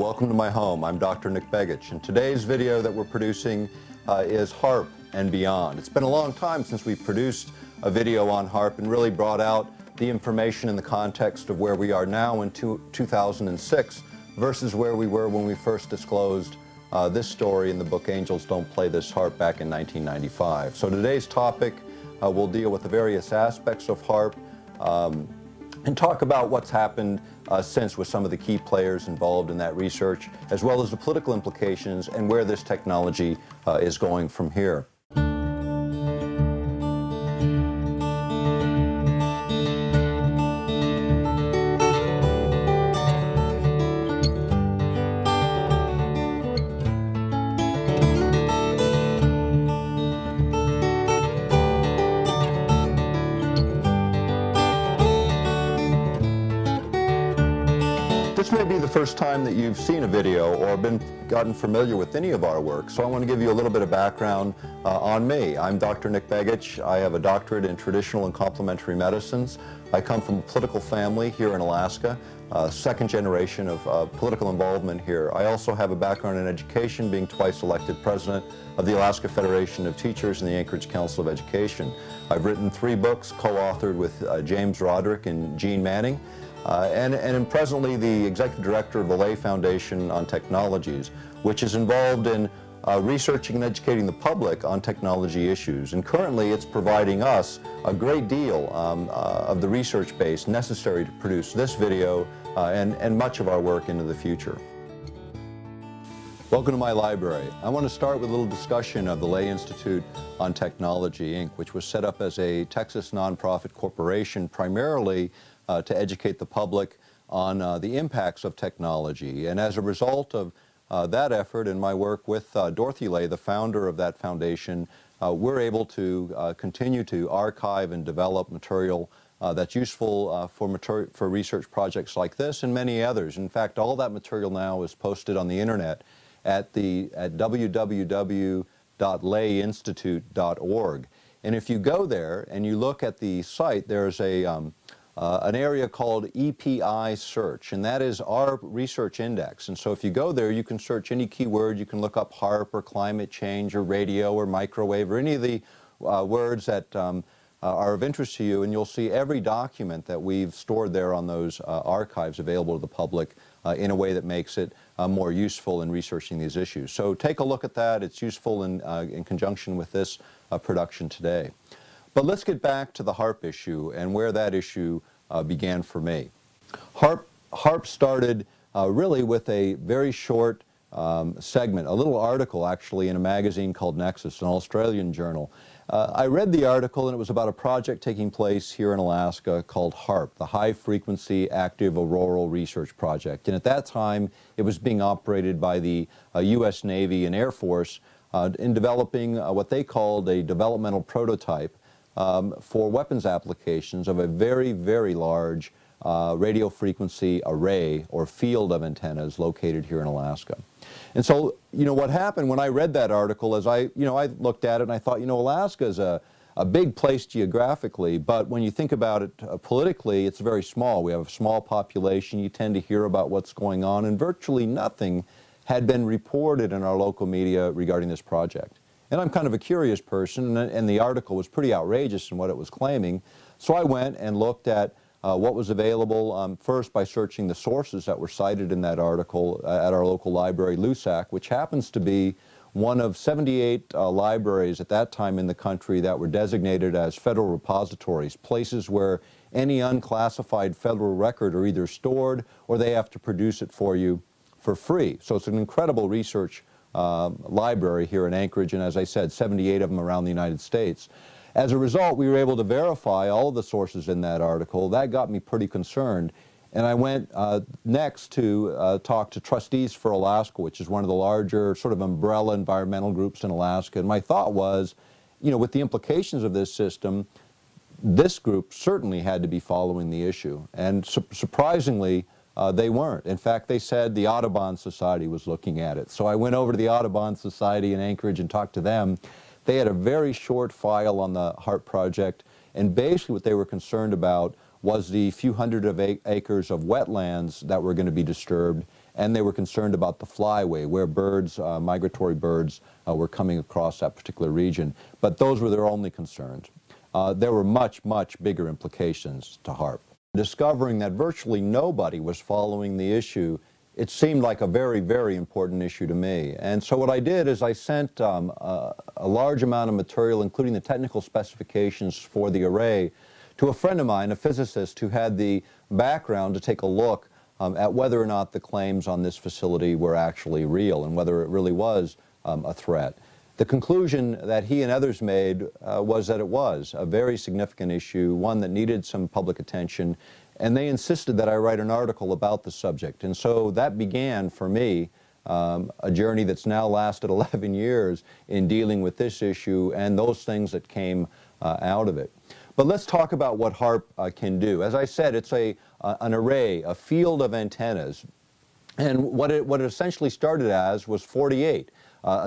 welcome to my home. I'm Dr. Nick Begich, and today's video that we're producing is HAARP and beyond. It's been a long time since we produced a video on HAARP and really brought out the information in the context of where we are now in 2006 versus where we were when we first disclosed this story in the book Angels Don't Play This HAARP back in 1995. So today's topic will deal with the various aspects of HAARP and talk about what's happened since with some of the key players involved in that research, as well as the political implications and where this technology is going from here. This may be the first time that you've seen a video or gotten familiar with any of our work, so I want to give you a little bit of background on me. I'm Dr. Nick Begich. I have a doctorate in traditional and complementary medicines. I come from a political family here in Alaska, second generation of political involvement here. I also have a background in education, being twice elected president of the Alaska Federation of Teachers and the Anchorage Council of Education. I've written 3 books, co-authored with James Roderick and Gene Manning. And am presently the executive director of the Lay Foundation on Technologies, which is involved in researching and educating the public on technology issues. And currently it's providing us a great deal of the research base necessary to produce this video and much of our work into the future. Welcome to my library. I want to start with a little discussion of the Lay Institute on Technology, Inc., which was set up as a Texas nonprofit corporation primarily to educate the public on the impacts of technology. And as a result of that effort and my work with Dorothy Lay, the founder of that foundation, we're able to continue to archive and develop material that's useful for research projects like this and many others. In fact, all that material now is posted on the internet at www.layinstitute.org. And if you go there and you look at the site, there's an area called EPI search, and that is our research index. And so if you go there, you can search any keyword. You can look up HAARP or climate change or radio or microwave or any of the words that are of interest to you, and you'll see every document that we've stored there on those archives available to the public in a way that makes it more useful in researching these issues. So take a look at that. It's useful in conjunction with this production today. But let's get back to the HAARP issue and where that issue began for me. HAARP started really with a very short segment, a little article actually in a magazine called Nexus, an Australian journal. I read the article, and it was about a project taking place here in Alaska called HAARP, the High Frequency Active Auroral Research Project. And at that time, it was being operated by the U.S. Navy and Air Force in developing what they called a developmental prototype for weapons applications of a very, very large radio frequency array or field of antennas located here in Alaska. And so, what happened when I read that article is I looked at it and I thought, Alaska is a big place geographically, but when you think about it politically, it's very small. We have a small population. You tend to hear about what's going on, and virtually nothing had been reported in our local media regarding this project. And I'm kind of a curious person, and the article was pretty outrageous in what it was claiming. So I went and looked at what was available, first by searching the sources that were cited in that article at our local library, LUSAC, which happens to be one of 78 libraries at that time in the country that were designated as federal repositories, places where any unclassified federal record are either stored or they have to produce it for you for free. So it's an incredible research library here in Anchorage, and as I said, 78 of them around the United States. As a result, we were able to verify all of the sources in that article. That got me pretty concerned, and I went next to talk to Trustees for Alaska, which is one of the larger sort of umbrella environmental groups in Alaska. And my thought was, with the implications of this system, this group certainly had to be following the issue. And surprisingly, they weren't. In fact, they said the Audubon Society was looking at it. So I went over to the Audubon Society in Anchorage and talked to them. They had a very short file on the HAARP project, and basically what they were concerned about was the few hundred of acres of wetlands that were going to be disturbed, and they were concerned about the flyway, where birds, migratory birds, were coming across that particular region. But those were their only concerns. There were much, much bigger implications to HAARP. Discovering that virtually nobody was following the issue, it seemed like a very, very important issue to me. And so what I did is I sent a large amount of material, including the technical specifications for the array, to a friend of mine, a physicist, who had the background to take a look at whether or not the claims on this facility were actually real and whether it really was a threat. The conclusion that he and others made was that it was a very significant issue, one that needed some public attention, and they insisted that I write an article about the subject. And so that began, for me, a journey that's now lasted 11 years in dealing with this issue and those things that came out of it. But let's talk about what HAARP can do. As I said, it's an array, a field of antennas. And what it essentially started as was 48.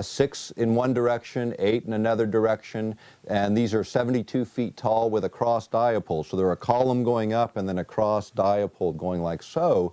6 in one direction, 8 in another direction, and these are 72 feet tall with a cross dipole. So they're a column going up and then a cross dipole going like so.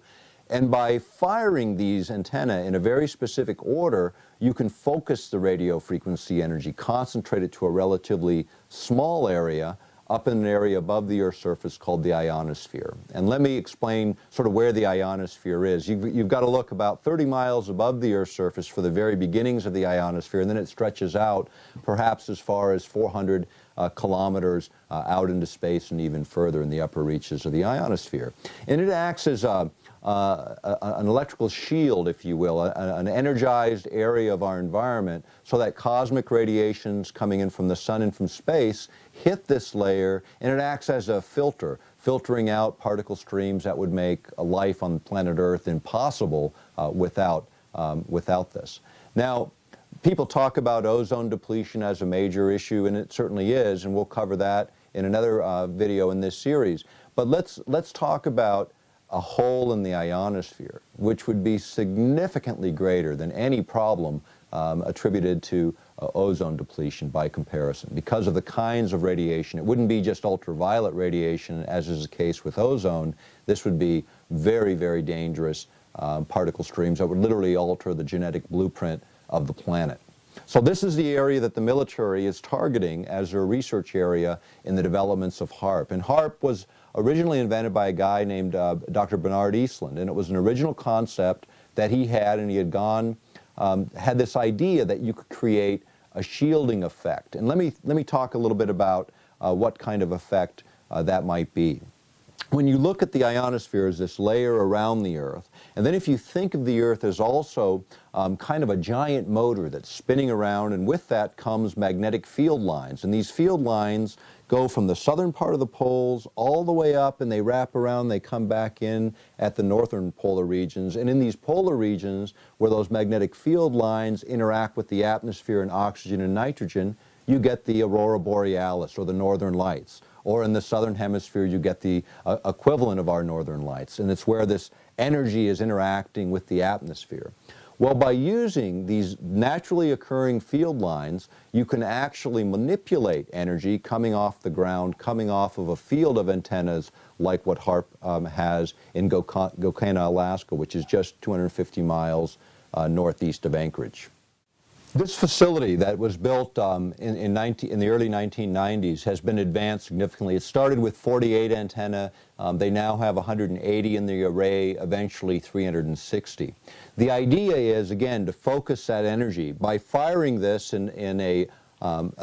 And by firing these antennae in a very specific order, you can focus the radio frequency energy, concentrate it to a relatively small area, up in an area above the Earth's surface called the ionosphere. And let me explain sort of where the ionosphere is. You've got to look about 30 miles above the Earth's surface for the very beginnings of the ionosphere, and then it stretches out perhaps as far as 400 kilometers out into space and even further in the upper reaches of the ionosphere. And it acts as an electrical shield, if you will, an energized area of our environment, so that cosmic radiations coming in from the sun and from space hit this layer, and it acts as a filter, filtering out particle streams that would make a life on planet Earth impossible without this. Now, people talk about ozone depletion as a major issue, and it certainly is, and we'll cover that in another video in this series. But let's talk about a hole in the ionosphere, which would be significantly greater than any problem attributed to ozone depletion by comparison. Because of the kinds of radiation, it wouldn't be just ultraviolet radiation, as is the case with ozone. This would be very, very dangerous particle streams that would literally alter the genetic blueprint of the planet. So this is the area that the military is targeting as their research area in the developments of HAARP. And HAARP was originally invented by a guy named Dr. Bernard Eastland, and it was an original concept that he had, and he had had this idea that you could create a shielding effect. And let me talk a little bit about what kind of effect that might be. When you look at the ionosphere as this layer around the Earth, and then if you think of the Earth as also kind of a giant motor that's spinning around, and with that comes magnetic field lines. And these field lines go from the southern part of the poles all the way up, and they wrap around, they come back in at the northern polar regions. And in these polar regions, where those magnetic field lines interact with the atmosphere and oxygen and nitrogen, you get the aurora borealis, or the northern lights. Or in the southern hemisphere, you get the equivalent of our northern lights, and it's where this energy is interacting with the atmosphere. Well, by using these naturally occurring field lines, you can actually manipulate energy coming off the ground, coming off of a field of antennas like what HAARP has in Gokana, Alaska, which is just 250 miles northeast of Anchorage. This facility that was built in the early 1990s has been advanced significantly. It started with 48 antennae. They now have 180 in the array, eventually 360. The idea is, again, to focus that energy. By firing this in a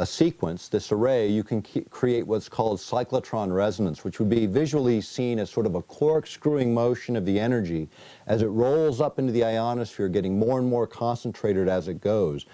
sequence, this array, you can create what's called cyclotron resonance, which would be visually seen as sort of a corkscrewing motion of the energy as it rolls up into the ionosphere, getting more and more concentrated as it goes.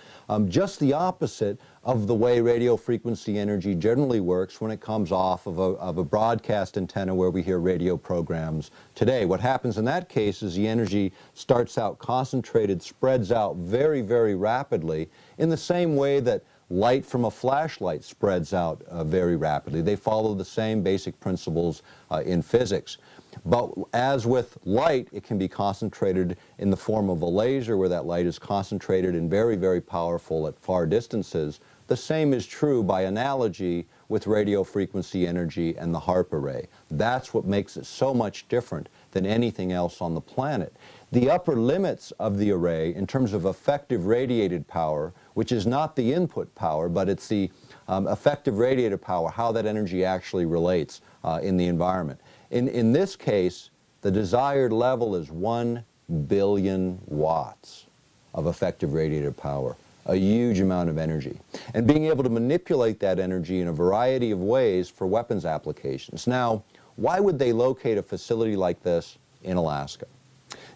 Just the opposite of the way radio frequency energy generally works when it comes off of a broadcast antenna where we hear radio programs today. What happens in that case is the energy starts out concentrated, spreads out very, very rapidly, in the same way that light from a flashlight spreads out very rapidly. They follow the same basic principles in physics. But as with light, it can be concentrated in the form of a laser, where that light is concentrated and very, very powerful at far distances, The same is true by analogy with radio frequency energy and the HAARP array. That's what makes it so much different than anything else on the planet. The upper limits of the array in terms of effective radiated power, which is not the input power, but it's the effective radiated power, how that energy actually relates in the environment. In this case, the desired level is 1 billion watts of effective radiated power, a huge amount of energy. And being able to manipulate that energy in a variety of ways for weapons applications. Now, why would they locate a facility like this in Alaska?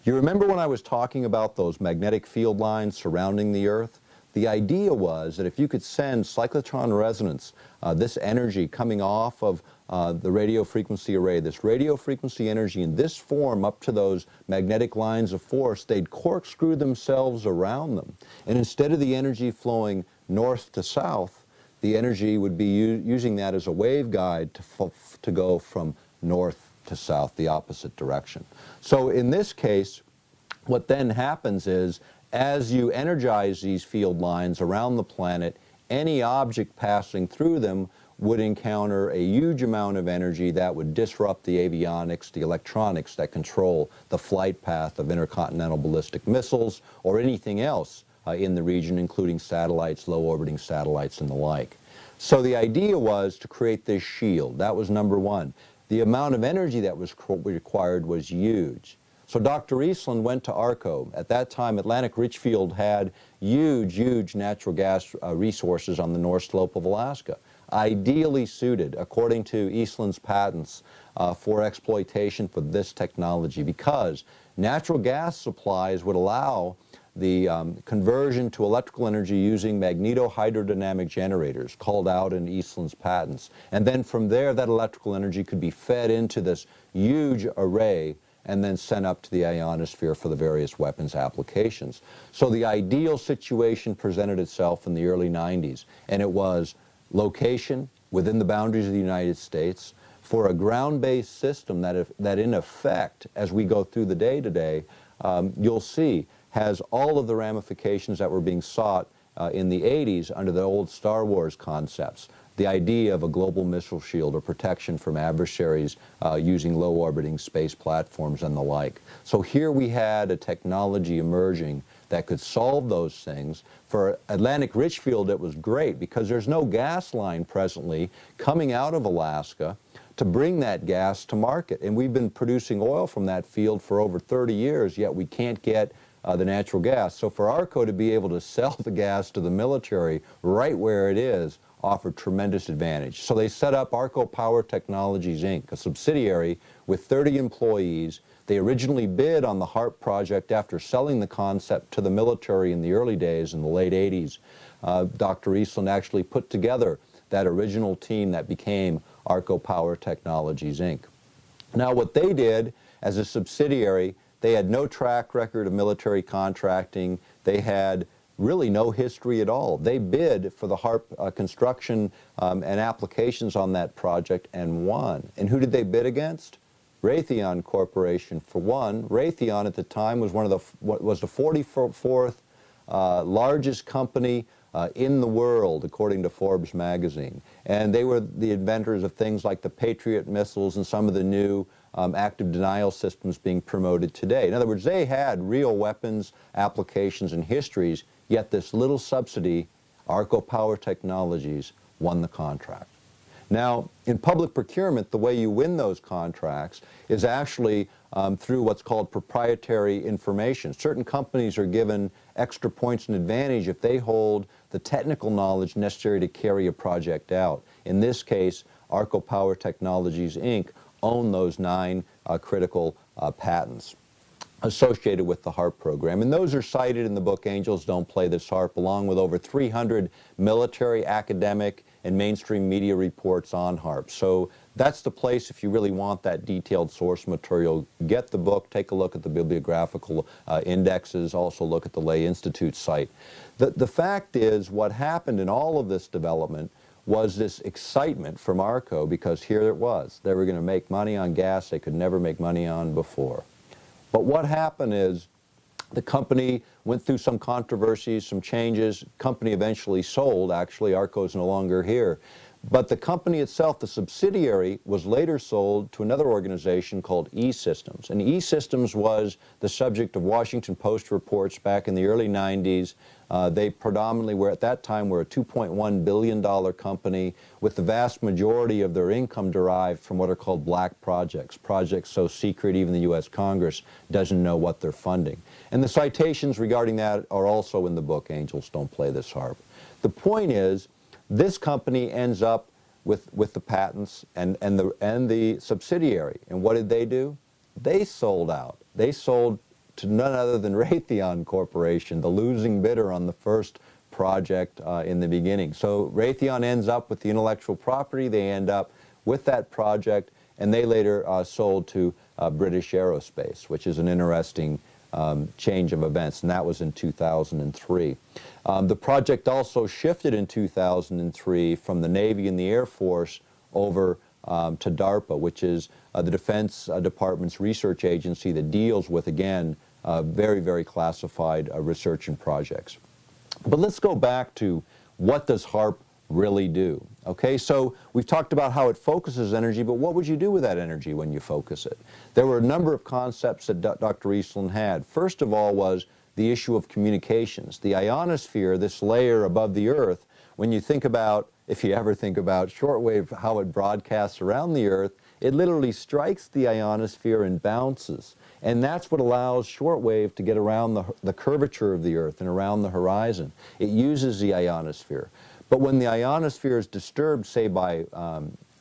You remember when I was talking about those magnetic field lines surrounding the Earth? The idea was that if you could send cyclotron resonance, this energy coming off of the radio frequency array, this radio frequency energy in this form up to those magnetic lines of force, they'd corkscrew themselves around them. And instead of the energy flowing north to south, the energy would be using that as a waveguide to go from north to south, the opposite direction. So in this case, what then happens is, as you energize these field lines around the planet, any object passing through them would encounter a huge amount of energy that would disrupt the avionics, the electronics that control the flight path of intercontinental ballistic missiles or anything else in the region, including satellites, low-orbiting satellites, and the like. So the idea was to create this shield. That was number one. The amount of energy that was required was huge. So Dr. Eastland went to ARCO. At that time, Atlantic Richfield had huge natural gas resources on the North Slope of Alaska, ideally suited, according to Eastland's patents, for exploitation for this technology, because natural gas supplies would allow the conversion to electrical energy using magnetohydrodynamic generators, called out in Eastland's patents. And then from there, that electrical energy could be fed into this huge array and then sent up to the ionosphere for the various weapons applications. So the ideal situation presented itself in the early 90s, and it was location within the boundaries of the United States for a ground-based system that in effect, as we go through the day today, you'll see has all of the ramifications that were being sought in the 80s under the old Star Wars concepts. The idea of a global missile shield or protection from adversaries using low-orbiting space platforms and the like. So here we had a technology emerging that could solve those things. For Atlantic Richfield, it was great because there's no gas line presently coming out of Alaska to bring that gas to market. And we've been producing oil from that field for over 30 years, yet we can't get the natural gas. So for ARCO to be able to sell the gas to the military right where it is offered tremendous advantage. So they set up ARCO Power Technologies, Inc., a subsidiary with 30 employees. They originally bid on the HAARP project after selling the concept to the military in the early days, in the late 80s. Dr. Eastland actually put together that original team that became ARCO Power Technologies, Inc. Now what they did as a subsidiary, they had no track record of military contracting. They had really no history at all. They bid for the HAARP construction and applications on that project and won. And who did they bid against? Raytheon Corporation, for one. Raytheon at the time was was the 44th largest company in the world, according to Forbes magazine. And they were the inventors of things like the Patriot missiles and some of the new active denial systems being promoted today. In other words, they had real weapons applications and histories, yet this little subsidy, ARCO Power Technologies, won the contract. Now, in public procurement, the way you win those contracts is actually through what's called proprietary information. Certain companies are given extra points and advantage if they hold the technical knowledge necessary to carry a project out. In this case, ARCO Power Technologies, Inc. own those 9 critical patents associated with the HAARP program. And those are cited in the book Angels Don't Play This HAARP, along with over 300 military, academic, and mainstream media reports on HAARP. So that's the place if you really want that detailed source material. Get the book, take a look at the bibliographical indexes, also look at the Lay Institute site. The fact is, what happened in all of this development was this excitement from ARCO, because here it was. They were going to make money on gas they could never make money on before. But what happened is The company went through some controversies, some changes. Company eventually sold. Actually, ARCO is no longer here. But the company itself, the subsidiary, was later sold to another organization called E-Systems. And E-Systems was the subject of Washington Post reports back in the early 90s. They predominantly were, at that time, were a $2.1 billion company with the vast majority of their income derived from what are called black projects, projects so secret even the U.S. Congress doesn't know what they're funding. And the citations regarding that are also in the book, Angels Don't Play This Harp. The point is, this company ends up with the patents and the subsidiary. And what did they do? They sold out. They sold to none other than Raytheon Corporation, the losing bidder on the first project in the beginning. So Raytheon ends up with the intellectual property. They end up with that project, and they later sold to British Aerospace, which is an interesting change of events, and that was in 2003. The project also shifted in 2003 from the Navy and the Air Force over to DARPA, which is the Defense Department's research agency that deals with, again, very, very classified research and projects. But let's go back to what does HAARP really do? Okay, so we've talked about how it focuses energy, but what would you do with that energy when you focus it? There were a number of concepts that Dr. Eastland had. First of all was the issue of communications. The ionosphere, this layer above the Earth, when you think about, if you ever think about shortwave, how it broadcasts around the Earth, it literally strikes the ionosphere and bounces. And that's what allows shortwave to get around the curvature of the Earth and around the horizon. It uses the ionosphere. But when the ionosphere is disturbed, say by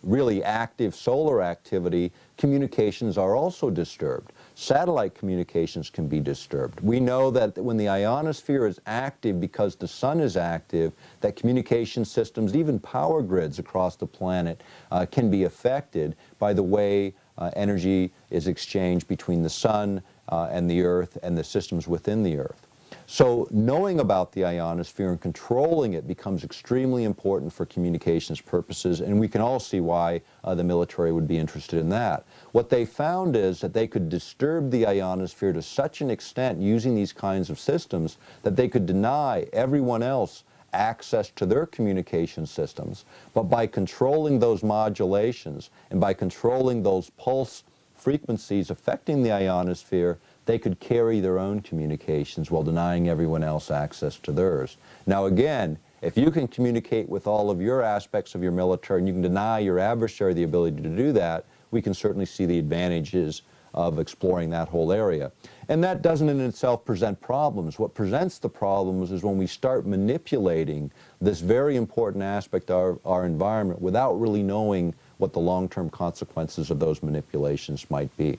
really active solar activity, communications are also disturbed. Satellite communications can be disturbed. We know that when the ionosphere is active because the sun is active, that communication systems, even power grids across the planet, can be affected by the way energy is exchanged between the sun and the Earth and the systems within the Earth. So knowing about the ionosphere and controlling it becomes extremely important for communications purposes, and we can all see why the military would be interested in that. What they found is that they could disturb the ionosphere to such an extent using these kinds of systems that they could deny everyone else access to their communication systems, but by controlling those modulations and by controlling those pulse frequencies affecting the ionosphere, they could carry their own communications while denying everyone else access to theirs. Now again, if you can communicate with all of your aspects of your military and you can deny your adversary the ability to do that, we can certainly see the advantages of exploring that whole area. And that doesn't in itself present problems. What presents the problems is when we start manipulating this very important aspect of our environment without really knowing what the long-term consequences of those manipulations might be.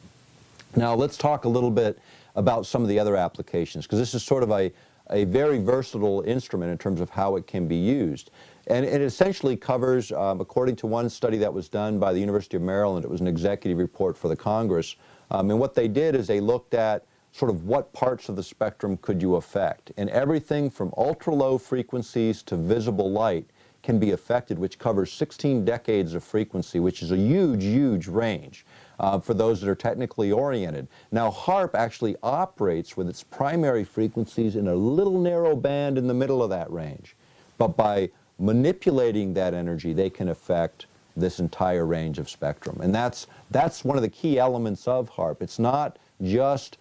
Now let's talk a little bit about some of the other applications, because this is sort of a very versatile instrument in terms of how it can be used. And it essentially covers, according to one study that was done by the University of Maryland, it was an executive report for the Congress, and what they did is they looked at sort of what parts of the spectrum could you affect. And everything from ultra-low frequencies to visible light can be affected, which covers 16 decades of frequency, which is a huge, huge range. For those that are technically oriented. Now HAARP actually operates with its primary frequencies in a little narrow band in the middle of that range. But by manipulating that energy, they can affect this entire range of spectrum. And that's one of the key elements of HAARP. It's not just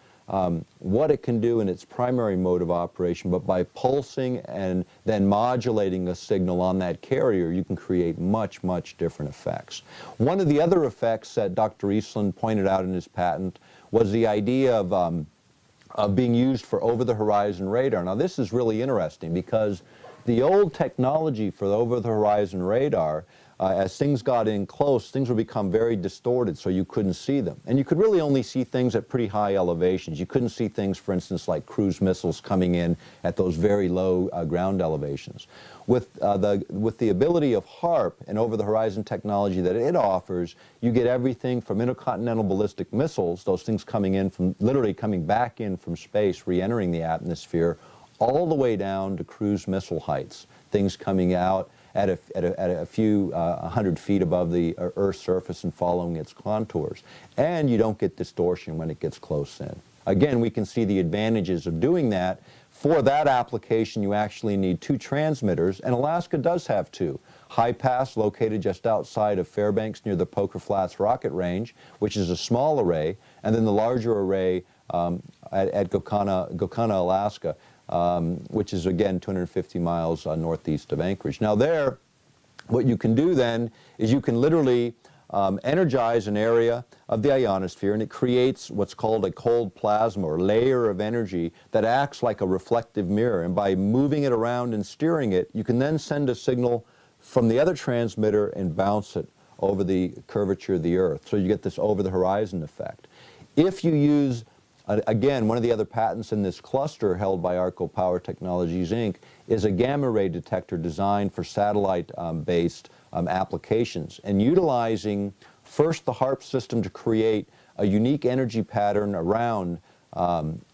what it can do in its primary mode of operation, but by pulsing and then modulating a signal on that carrier, you can create much, much different effects. One of the other effects that Dr. Eastland pointed out in his patent was the idea of being used for over-the-horizon radar. Now this is really interesting because the old technology for the over-the-horizon radar, as things got in close, things would become very distorted so you couldn't see them. And you could really only see things at pretty high elevations. You couldn't see things, for instance, like cruise missiles coming in at those very low ground elevations. With the ability of HAARP and over-the-horizon technology that it offers, you get everything from intercontinental ballistic missiles, those things coming in from, literally coming back in from space, re-entering the atmosphere, all the way down to cruise missile heights, things coming out at a few 100 feet above the Earth's surface and following its contours. And you don't get distortion when it gets close in. again, we can see the advantages of doing that. For that application, you actually need 2 transmitters, and Alaska does have 2. High Pass, located just outside of Fairbanks near the Poker Flats Rocket Range, which is a small array, and then the larger array at Gokana, Alaska, which is again 250 miles northeast of Anchorage. Now there, what you can do then is you can literally energize an area of the ionosphere, and it creates what's called a cold plasma, or layer of energy that acts like a reflective mirror. And by moving it around and steering it, you can then send a signal from the other transmitter and bounce it over the curvature of the Earth. So you get this over-the-horizon effect. If you use, again, one of the other patents in this cluster held by Arco Power Technologies, Inc., is a gamma ray detector designed for satellite-based applications, and utilizing first the HAARP system to create a unique energy pattern around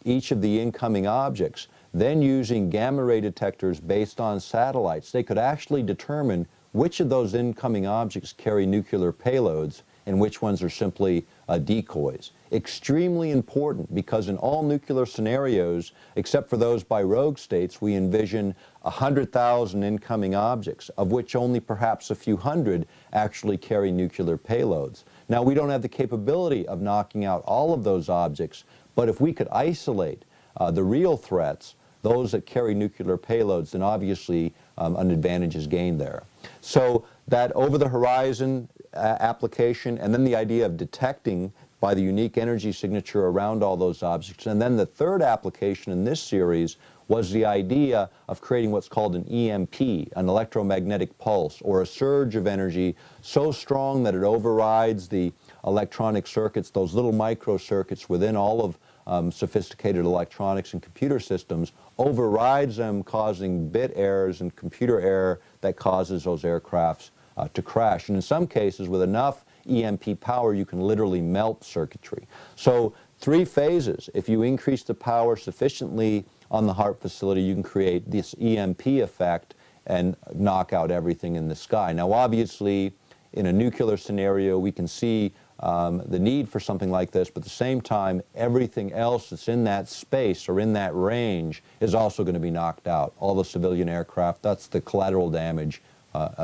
each of the incoming objects. Then using gamma ray detectors based on satellites, they could actually determine which of those incoming objects carry nuclear payloads and which ones are simply decoys. Extremely important, because in all nuclear scenarios, except for those by rogue states, we envision 100,000 incoming objects, of which only perhaps a few hundred actually carry nuclear payloads. Now, we don't have the capability of knocking out all of those objects, but if we could isolate the real threats, those that carry nuclear payloads, then obviously an advantage is gained there. So that over-the-horizon application, and then the idea of detecting by the unique energy signature around all those objects. And then the third application in this series was the idea of creating what's called an EMP, an electromagnetic pulse, or a surge of energy so strong that it overrides the electronic circuits, those little microcircuits within all of sophisticated electronics and computer systems, overrides them, causing bit errors and computer error that causes those aircrafts to crash. And in some cases, with enough EMP power, you can literally melt circuitry. So 3 phases. If you increase the power sufficiently on the HAARP facility, you can create this EMP effect and knock out everything in the sky. Now, obviously, in a nuclear scenario, we can see the need for something like this, but at the same time, everything else that's in that space or in that range is also going to be knocked out. All the civilian aircraft, that's the collateral damage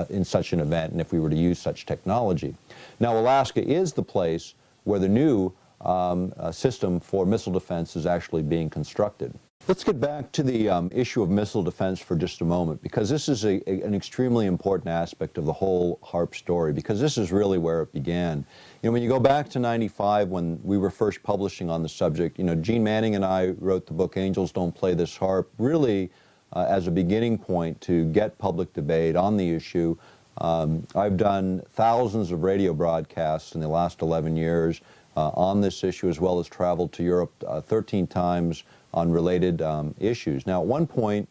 in such an event, and if we were to use such technology. Now, Alaska is the place where the new system for missile defense is actually being constructed. Let's get back to the issue of missile defense for just a moment, because this is an extremely important aspect of the whole HAARP story, because this is really where it began. You know, when you go back to '95, when we were first publishing on the subject, you know, Gene Manning and I wrote the book Angels Don't Play This HAARP, really as a beginning point to get public debate on the issue. I've done thousands of radio broadcasts in the last 11 years on this issue, as well as traveled to Europe 13 times on related issues. Now, at one point,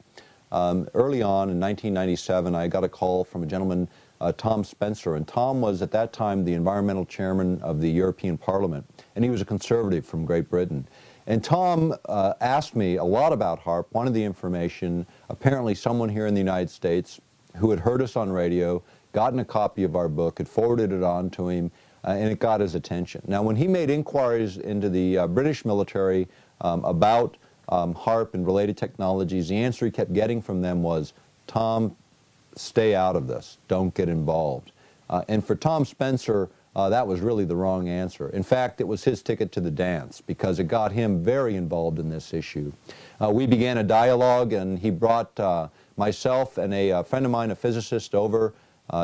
early on in 1997, I got a call from a gentleman, Tom Spencer, and Tom was at that time the environmental chairman of the European Parliament, and he was a conservative from Great Britain. And Tom asked me a lot about HAARP, wanted the information. Apparently someone here in the United States who had heard us on radio, gotten a copy of our book, had forwarded it on to him, and it got his attention. Now, when he made inquiries into the British military about HAARP and related technologies, the answer he kept getting from them was, Tom, stay out of this, don't get involved. And for Tom Spencer, that was really the wrong answer. In fact, it was his ticket to the dance, because it got him very involved in this issue. We began a dialogue, and he brought myself and a friend of mine, a physicist, over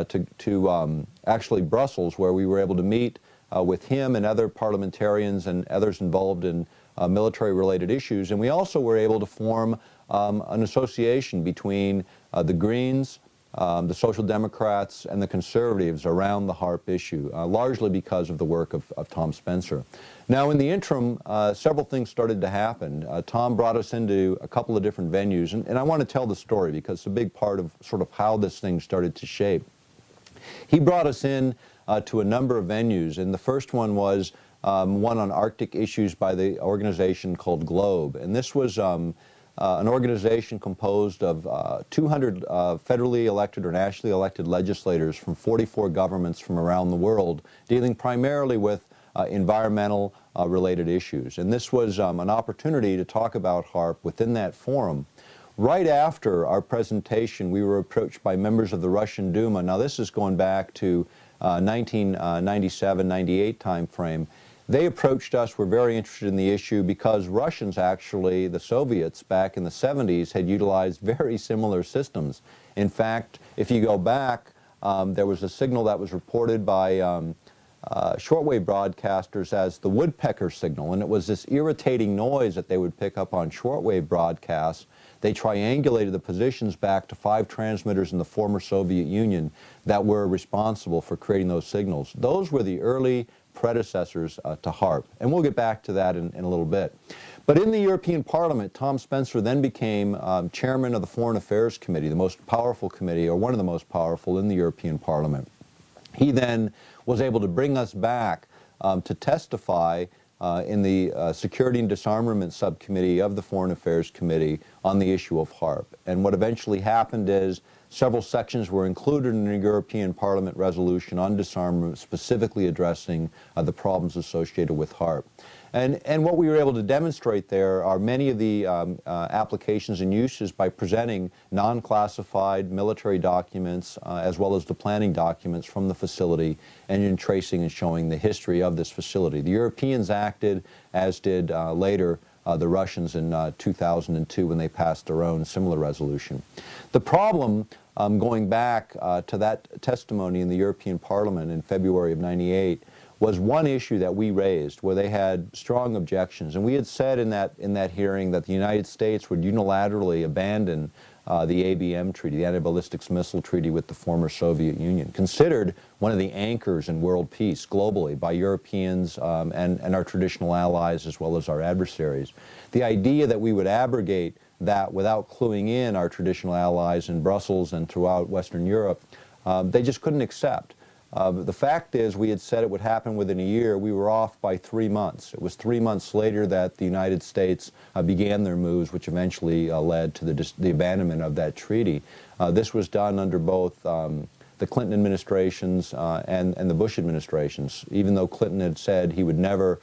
to actually Brussels, where we were able to meet with him and other parliamentarians and others involved in military-related issues. And we also were able to form an association between the Greens, the Social Democrats, and the Conservatives around the HAARP issue, largely because of the work of Tom Spencer. Now, in the interim, several things started to happen. Tom brought us into a couple of different venues, and I want to tell the story because it's a big part of sort of how this thing started to shape. He brought us in to a number of venues, and the first one was one on Arctic issues by the organization called GLOBE, and this was an organization composed of 200 federally elected or nationally elected legislators from 44 governments from around the world, dealing primarily with environmental related issues. And this was an opportunity to talk about HAARP within that forum. Right after our presentation, we were approached by members of the Russian Duma. Now this is going back to 1997-98 time frame. They approached us, were very interested in the issue because Russians actually, the Soviets back in the 70s, had utilized very similar systems. In fact, if you go back, there was a signal that was reported by shortwave broadcasters as the woodpecker signal, and it was this irritating noise that they would pick up on shortwave broadcasts. They triangulated the positions back to 5 transmitters in the former Soviet Union that were responsible for creating those signals. Those were the early predecessors to HAARP, and we'll get back to that in a little bit. But in the European Parliament, Tom Spencer then became chairman of the Foreign Affairs Committee, the most powerful committee, or one of the most powerful in the European Parliament. He then was able to bring us back to testify in the Security and Disarmament Subcommittee of the Foreign Affairs Committee on the issue of HAARP. And what eventually happened is several sections were included in a European Parliament resolution on disarmament, specifically addressing the problems associated with HAARP. And what we were able to demonstrate there are many of the applications and uses by presenting non-classified military documents as well as the planning documents from the facility, and in tracing and showing the history of this facility. The Europeans acted, as did later the Russians in 2002 when they passed their own similar resolution. The problem, going back to that testimony in the European Parliament in February of '98, was one issue that we raised where they had strong objections. And we had said in that hearing that the United States would unilaterally abandon the ABM treaty, the Anti-Ballistics Missile Treaty with the former Soviet Union, considered one of the anchors in world peace globally by Europeans and our traditional allies as well as our adversaries. The idea that we would abrogate that without cluing in our traditional allies in Brussels and throughout Western Europe, they just couldn't accept. The fact is, we had said it would happen within a year. We were off by 3 months. It was 3 months later that the United States began their moves, which eventually led to the abandonment of that treaty. This was done under both the Clinton administrations and the Bush administrations. Even though Clinton had said he would never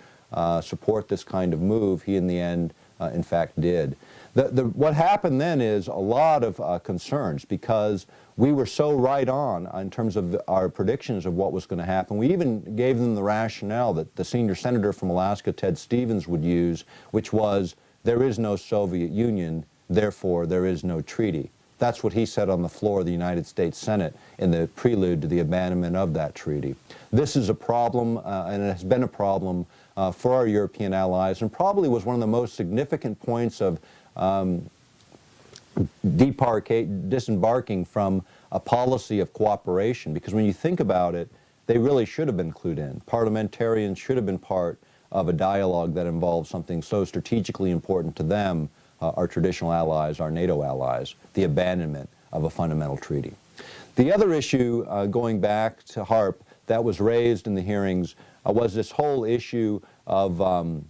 support this kind of move, he in the end, in fact, did. What happened then is a lot of concerns, because we were so right on in terms of our predictions of what was going to happen. We even gave them the rationale that the senior senator from Alaska, Ted Stevens, would use, which was, there is no Soviet Union, therefore there is no treaty. That's what he said on the floor of the United States Senate in the prelude to the abandonment of that treaty. This is a problem, and it has been a problem for our European allies, and probably was one of the most significant points of disembarking from a policy of cooperation, because when you think about it, they really should have been clued in. Parliamentarians should have been part of a dialogue that involved something so strategically important to them, our traditional allies, our NATO allies, the abandonment of a fundamental treaty. The other issue, going back to HAARP, that was raised in the hearings was this whole issue of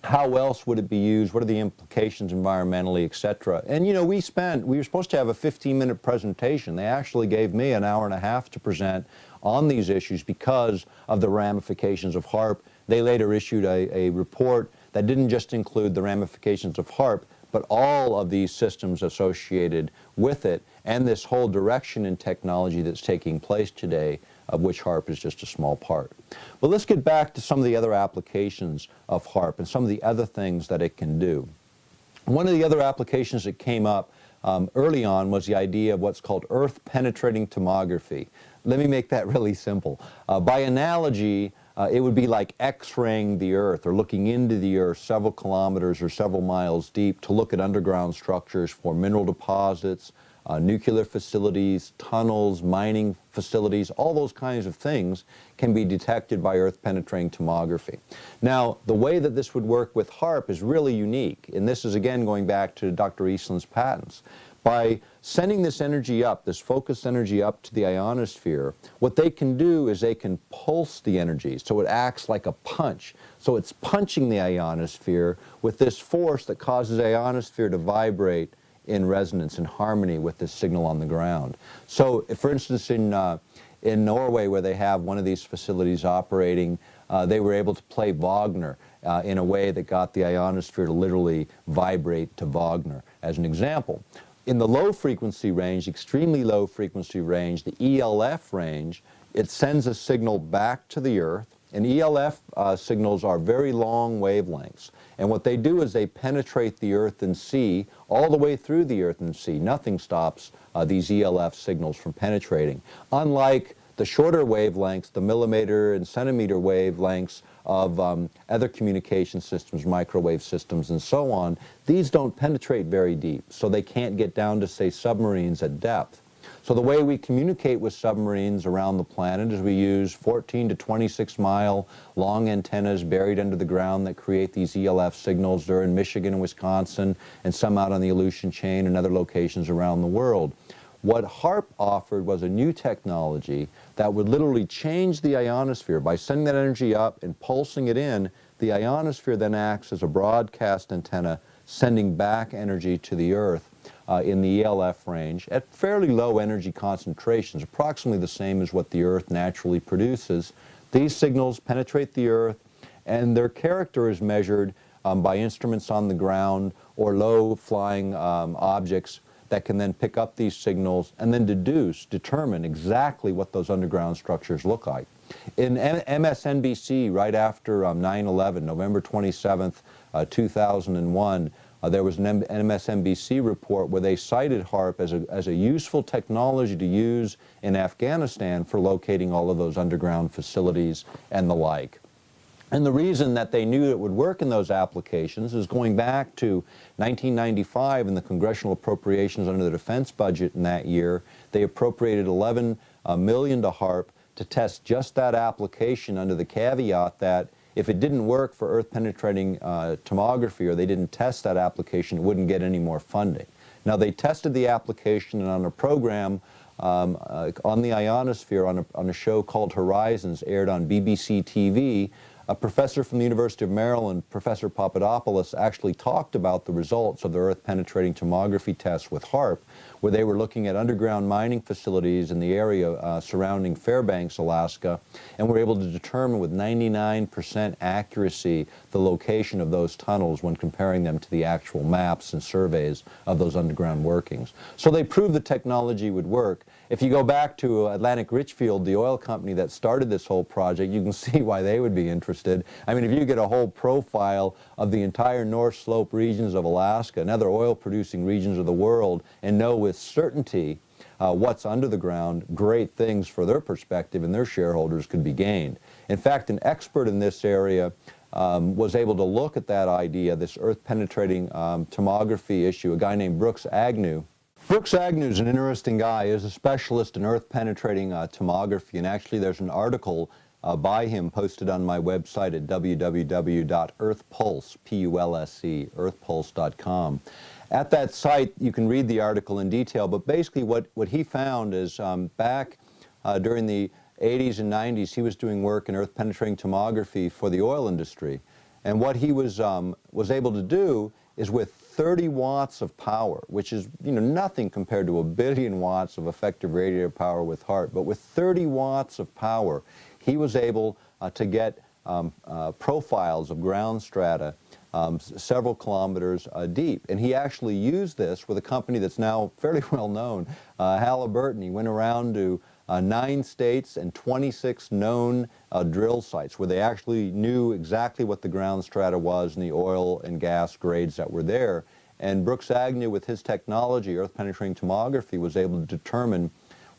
how else would it be used, what are the implications environmentally, etc. And you know, we were supposed to have a 15-minute presentation. They actually gave me an hour and a half to present on these issues because of the ramifications of HAARP. They later issued a report that didn't just include the ramifications of HAARP, but all of these systems associated with it, and this whole direction in technology that's taking place today, of which HAARP is just a small part. But let's get back to some of the other applications of HAARP and some of the other things that it can do. One of the other applications that came up early on was the idea of what's called earth-penetrating tomography. Let me make that really simple. By analogy, it would be like X-raying the Earth, or looking into the Earth several kilometers or several miles deep to look at underground structures for mineral deposits, nuclear facilities, tunnels, mining facilities, all those kinds of things can be detected by earth-penetrating tomography. Now, the way that this would work with HAARP is really unique, and this is again going back to Dr. Eastland's patents. By sending this energy up, this focused energy up to the ionosphere, what they can do is they can pulse the energy, so it acts like a punch. So it's punching the ionosphere with this force that causes the ionosphere to vibrate in resonance, in harmony with this signal on the ground. So, for instance, in Norway, where they have one of these facilities operating, they were able to play Wagner in a way that got the ionosphere to literally vibrate to Wagner, as an example. In the low frequency range, extremely low frequency range, the ELF range, it sends a signal back to the Earth, and ELF signals are very long wavelengths. And what they do is they penetrate the Earth and sea all the way through the Earth and sea. Nothing stops these ELF signals from penetrating. Unlike the shorter wavelengths, the millimeter and centimeter wavelengths of other communication systems, microwave systems, and so on, these don't penetrate very deep, so they can't get down to, say, submarines at depth. So the way we communicate with submarines around the planet is we use 14 to 26 mile long antennas buried under the ground that create these ELF signals. They're in Michigan and Wisconsin, and some out on the Aleutian chain and other locations around the world. What HAARP offered was a new technology that would literally change the ionosphere. By sending that energy up and pulsing it in, the ionosphere then acts as a broadcast antenna, sending back energy to the Earth in the ELF range at fairly low energy concentrations, approximately the same as what the Earth naturally produces. These signals penetrate the Earth, and their character is measured by instruments on the ground or low-flying objects that can then pick up these signals and then determine exactly what those underground structures look like. In MSNBC, right after 9/11, November 27th, 2001, there was an MSNBC report where they cited HAARP as a useful technology to use in Afghanistan for locating all of those underground facilities and the like. And the reason that they knew it would work in those applications is going back to 1995 and the congressional appropriations under the defense budget in that year. They appropriated $11 million to HAARP to test just that application under the caveat that if it didn't work for Earth-penetrating tomography, or they didn't test that application, it wouldn't get any more funding. Now, they tested the application, and on a program on the ionosphere, on a show called Horizons, aired on BBC TV, a professor from the University of Maryland, Professor Papadopoulos, actually talked about the results of the Earth-penetrating tomography tests with HAARP, where they were looking at underground mining facilities in the area surrounding Fairbanks, Alaska, and were able to determine with 99% accuracy the location of those tunnels when comparing them to the actual maps and surveys of those underground workings. So they proved the technology would work. If you go back to Atlantic Richfield, the oil company that started this whole project, you can see why they would be interested. I mean, if you get a whole profile of the entire North Slope regions of Alaska and other oil-producing regions of the world and know with certainty what's under the ground, great things for their perspective and their shareholders could be gained. In fact, an expert in this area was able to look at that idea, this Earth-penetrating tomography issue, a guy named Brooks Agnew. Brooks Agnew is an interesting guy. He is a specialist in earth-penetrating tomography, and actually there's an article by him posted on my website at www.earthpulse, P-U-L-S-E, earthpulse.com. At that site, you can read the article in detail, but basically what he found is back during the 80s and 90s, he was doing work in earth-penetrating tomography for the oil industry. And what he was able to do is with 30 watts of power, which is nothing compared to 1 billion watts of effective radiator power with HAARP, but with 30 watts of power, he was able to get profiles of ground strata several kilometers deep. And he actually used this with a company that's now fairly well known, Halliburton. He went around to 9 states and 26 known drill sites where they actually knew exactly what the ground strata was and the oil and gas grades that were there. And Brooks Agnew, with his technology, earth-penetrating tomography, was able to determine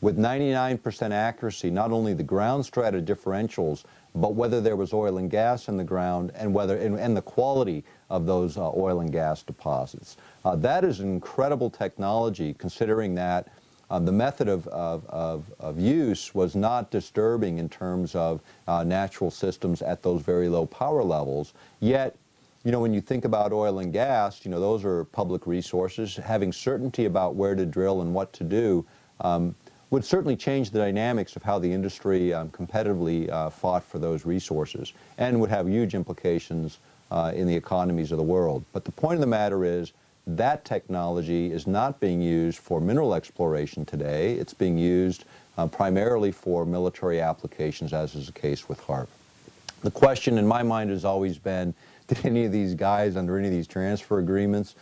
with 99% accuracy not only the ground strata differentials, but whether there was oil and gas in the ground and the quality of those oil and gas deposits. That is an incredible technology, considering that the method of use was not disturbing in terms of natural systems at those very low power levels. Yet, when you think about oil and gas, those are public resources. Having certainty about where to drill and what to do would certainly change the dynamics of how the industry competitively fought for those resources, and would have huge implications in the economies of the world. But the point of the matter is that technology is not being used for mineral exploration today. It's being used primarily for military applications, as is the case with HAARP. The question in my mind has always been, did any of these guys under any of these transfer agreements,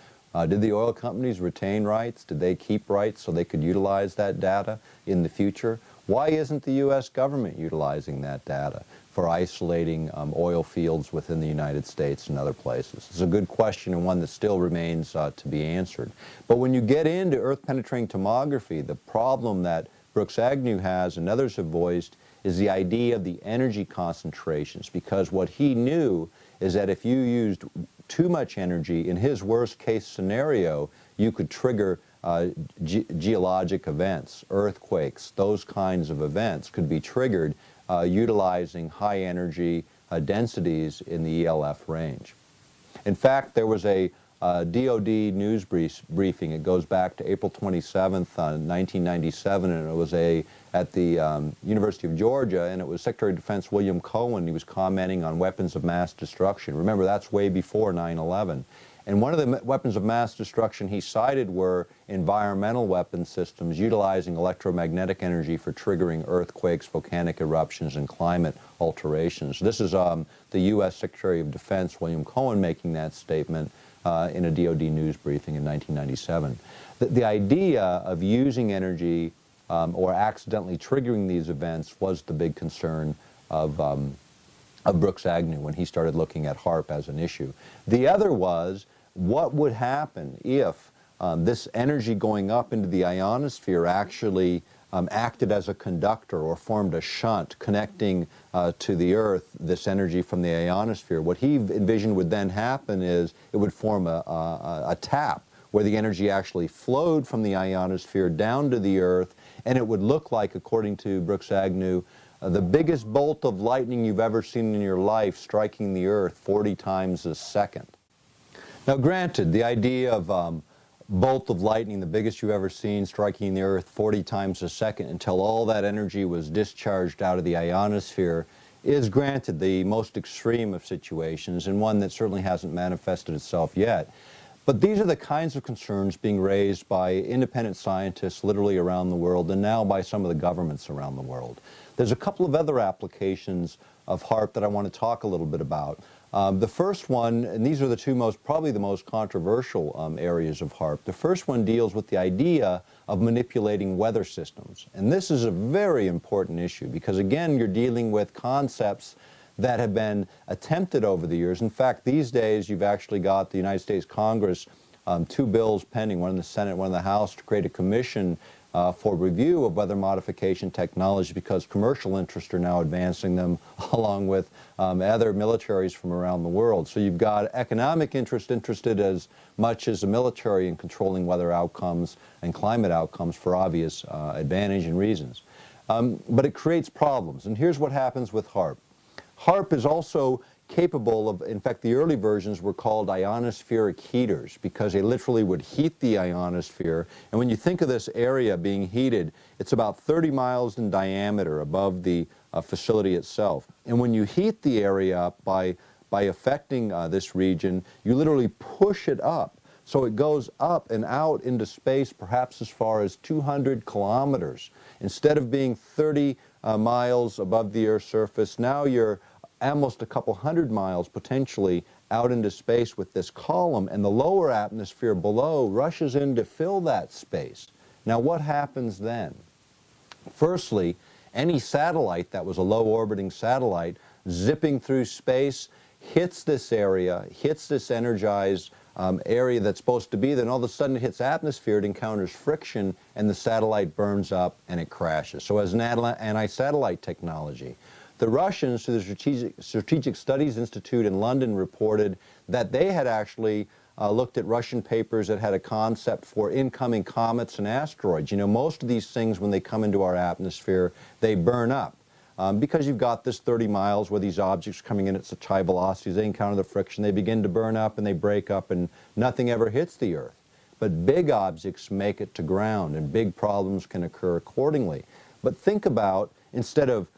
did the oil companies retain rights? Did they keep rights so they could utilize that data in the future? Why isn't the U.S. government utilizing that data for isolating oil fields within the United States and other places? It's a good question and one that still remains to be answered. But when you get into earth-penetrating tomography, the problem that Brooks Agnew has and others have voiced is the idea of the energy concentrations, because what he knew is that if you used too much energy, in his worst case scenario, you could trigger geologic events, earthquakes, those kinds of events could be triggered utilizing high energy densities in the ELF range. In fact, there was a DOD news briefing. It goes back to April 27th, 1997, and it was at the University of Georgia, and it was Secretary of Defense William Cohen. He was commenting on weapons of mass destruction. Remember, that's way before 9/11. And one of the weapons of mass destruction he cited were environmental weapon systems utilizing electromagnetic energy for triggering earthquakes, volcanic eruptions, and climate alterations. This is the U.S. Secretary of Defense William Cohen making that statement in a DOD news briefing in 1997. The idea of using energy or accidentally triggering these events was the big concern of Brooks Agnew when he started looking at HAARP as an issue. The other was, what would happen if this energy going up into the ionosphere actually acted as a conductor or formed a shunt connecting to the Earth, this energy from the ionosphere? What he envisioned would then happen is it would form a tap where the energy actually flowed from the ionosphere down to the Earth, and it would look like, according to Brooks Agnew, the biggest bolt of lightning you've ever seen in your life striking the Earth 40 times a second. Now granted, the idea of bolt of lightning, the biggest you've ever seen, striking the Earth 40 times a second until all that energy was discharged out of the ionosphere, is granted the most extreme of situations and one that certainly hasn't manifested itself yet. But these are the kinds of concerns being raised by independent scientists literally around the world, and now by some of the governments around the world. There's a couple of other applications of HAARP that I want to talk a little bit about. The first one, and these are the two probably the most controversial areas of HAARP. The first one deals with the idea of manipulating weather systems. And this is a very important issue because, again, you're dealing with concepts that have been attempted over the years. In fact, these days you've actually got the United States Congress, two bills pending, one in the Senate, one in the House, to create a commission for review of weather modification technology, because commercial interests are now advancing them along with other militaries from around the world. So you've got economic interest interested as much as the military in controlling weather outcomes and climate outcomes for obvious advantage and reasons. But it creates problems, and here's what happens with HAARP. HAARP is also capable of, in fact, the early versions were called ionospheric heaters because they literally would heat the ionosphere. And when you think of this area being heated, it's about 30 miles in diameter above the facility itself. And when you heat the area up by affecting this region, you literally push it up. So it goes up and out into space perhaps as far as 200 kilometers. Instead of being 30 miles above the Earth's surface, now you're almost a couple hundred miles potentially out into space with this column, and the lower atmosphere below rushes in to fill that space. Now what happens then? Firstly, any satellite that was a low orbiting satellite zipping through space hits this area, hits this energized area that's supposed to be there, and all of a sudden it hits atmosphere, it encounters friction, and the satellite burns up and it crashes. So as an anti-satellite technology, the Russians, through the Strategic Studies Institute in London, reported that they had actually looked at Russian papers that had a concept for incoming comets and asteroids. You know, most of these things, when they come into our atmosphere, they burn up. Because you've got this 30 miles where these objects are coming in at such high velocities, they encounter the friction, they begin to burn up and they break up and nothing ever hits the Earth. But big objects make it to ground and big problems can occur accordingly. But think about, instead of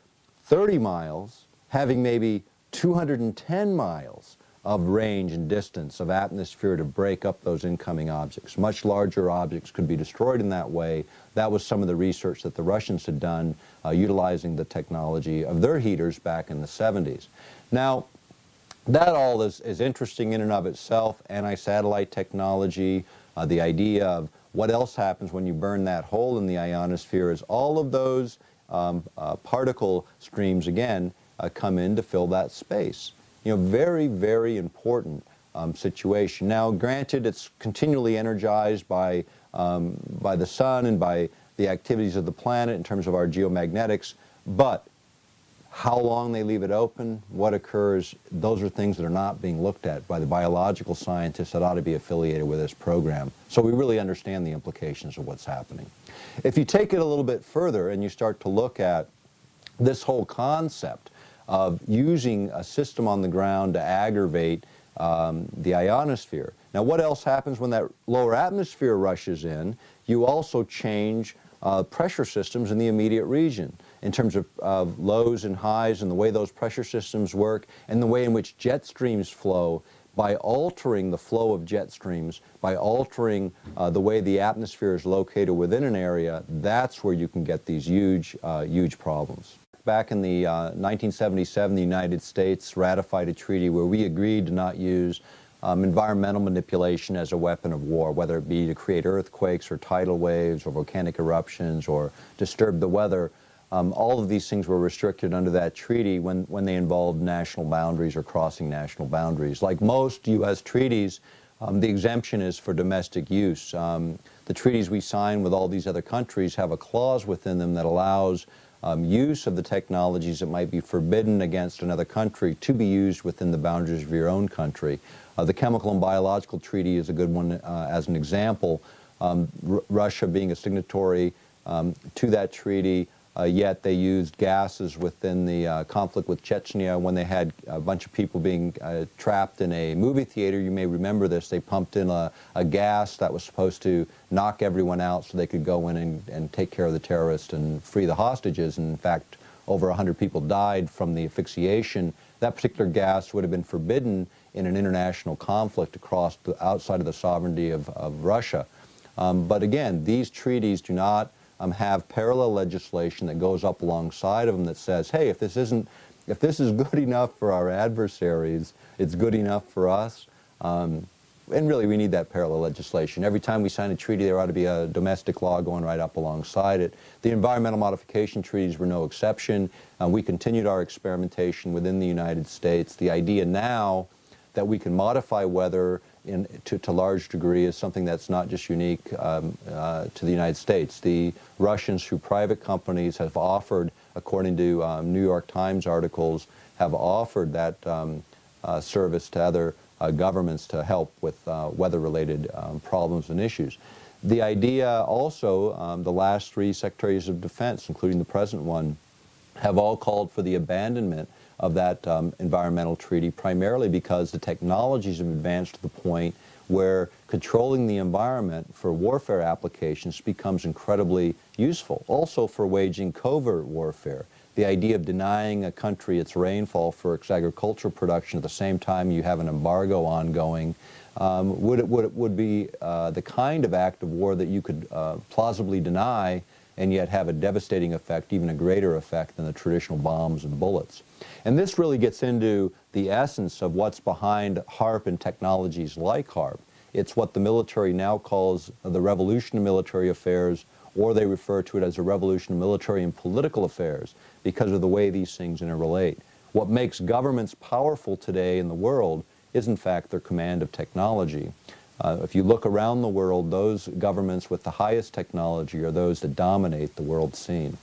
30 miles, having maybe 210 miles of range and distance of atmosphere to break up those incoming objects. Much larger objects could be destroyed in that way. That was some of the research that the Russians had done utilizing the technology of their heaters back in the 70s. Now, that all is interesting in and of itself, anti-satellite technology, the idea of what else happens when you burn that hole in the ionosphere is all of those particle streams, again, come in to fill that space. You know, very, very important situation. Now, granted, it's continually energized by the sun and by the activities of the planet in terms of our geomagnetics, but how long they leave it open, what occurs, those are things that are not being looked at by the biological scientists that ought to be affiliated with this program. So we really understand the implications of what's happening. If you take it a little bit further and you start to look at this whole concept of using a system on the ground to aggravate the ionosphere. Now, what else happens when that lower atmosphere rushes in? You also change pressure systems in the immediate region in terms of lows and highs and the way those pressure systems work and the way in which jet streams flow. By altering the flow of jet streams, by altering the way the atmosphere is located within an area, that's where you can get these huge, huge problems. Back in the 1977, the United States ratified a treaty where we agreed to not use environmental manipulation as a weapon of war, whether it be to create earthquakes or tidal waves or volcanic eruptions or disturb the weather. All of these things were restricted under that treaty when they involved national boundaries or crossing national boundaries. Like most U.S. treaties, the exemption is for domestic use. The treaties we sign with all these other countries have a clause within them that allows use of the technologies that might be forbidden against another country to be used within the boundaries of your own country. The Chemical and Biological Treaty is a good one as an example. Russia being a signatory to that treaty, yet they used gases within the conflict with Chechnya when they had a bunch of people being trapped in a movie theater. You may remember this. They pumped in a gas that was supposed to knock everyone out so they could go in and take care of the terrorists and free the hostages. And in fact, over 100 people died from the asphyxiation. That particular gas would have been forbidden in an international conflict across outside of the sovereignty of Russia. But again, these treaties do not have parallel legislation that goes up alongside of them that says, hey, if this is good enough for our adversaries, it's good enough for us. And really, we need that parallel legislation. Every time we sign a treaty, there ought to be a domestic law going right up alongside it. The environmental modification treaties were no exception. We continued our experimentation within the United States. The idea now that we can modify weather to large degree is something that's not just unique to the United States. The Russians, through private companies, have offered, according to New York Times articles, have offered that service to other governments to help with weather-related problems and issues. The idea also, the last three Secretaries of Defense, including the present one, have all called for the abandonment of that environmental treaty, primarily because the technologies have advanced to the point where controlling the environment for warfare applications becomes incredibly useful. Also for waging covert warfare. The idea of denying a country its rainfall for its agricultural production at the same time you have an embargo ongoing would be the kind of act of war that you could plausibly deny and yet have a devastating effect, even a greater effect than the traditional bombs and bullets. And this really gets into the essence of what's behind HAARP and technologies like HAARP. It's what the military now calls the revolution of military affairs, or they refer to it as a revolution of military and political affairs because of the way these things interrelate. What makes governments powerful today in the world is in fact their command of technology. If you look around the world, those governments with the highest technology are those that dominate the world scene.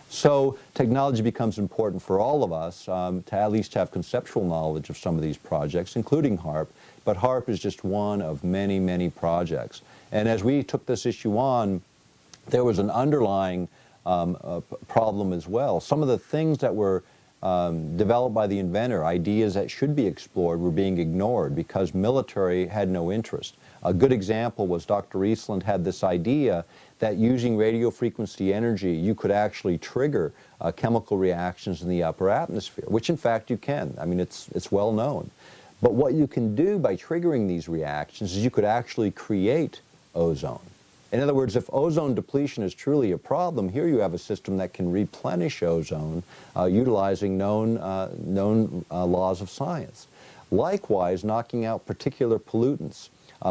So technology becomes important for all of us to at least have conceptual knowledge of some of these projects, including HAARP, but HAARP is just one of many, many projects. And as we took this issue on, there was an underlying problem as well. Some of the things that were developed by the inventor, ideas that should be explored, were being ignored because military had no interest. A good example was Dr. Eastland had this idea that using radio frequency energy, you could actually trigger chemical reactions in the upper atmosphere, which in fact you can. I mean, it's well known. But what you can do by triggering these reactions is you could actually create ozone. In other words, if ozone depletion is truly a problem, here you have a system that can replenish ozone utilizing known laws of science. Likewise, knocking out particular pollutants,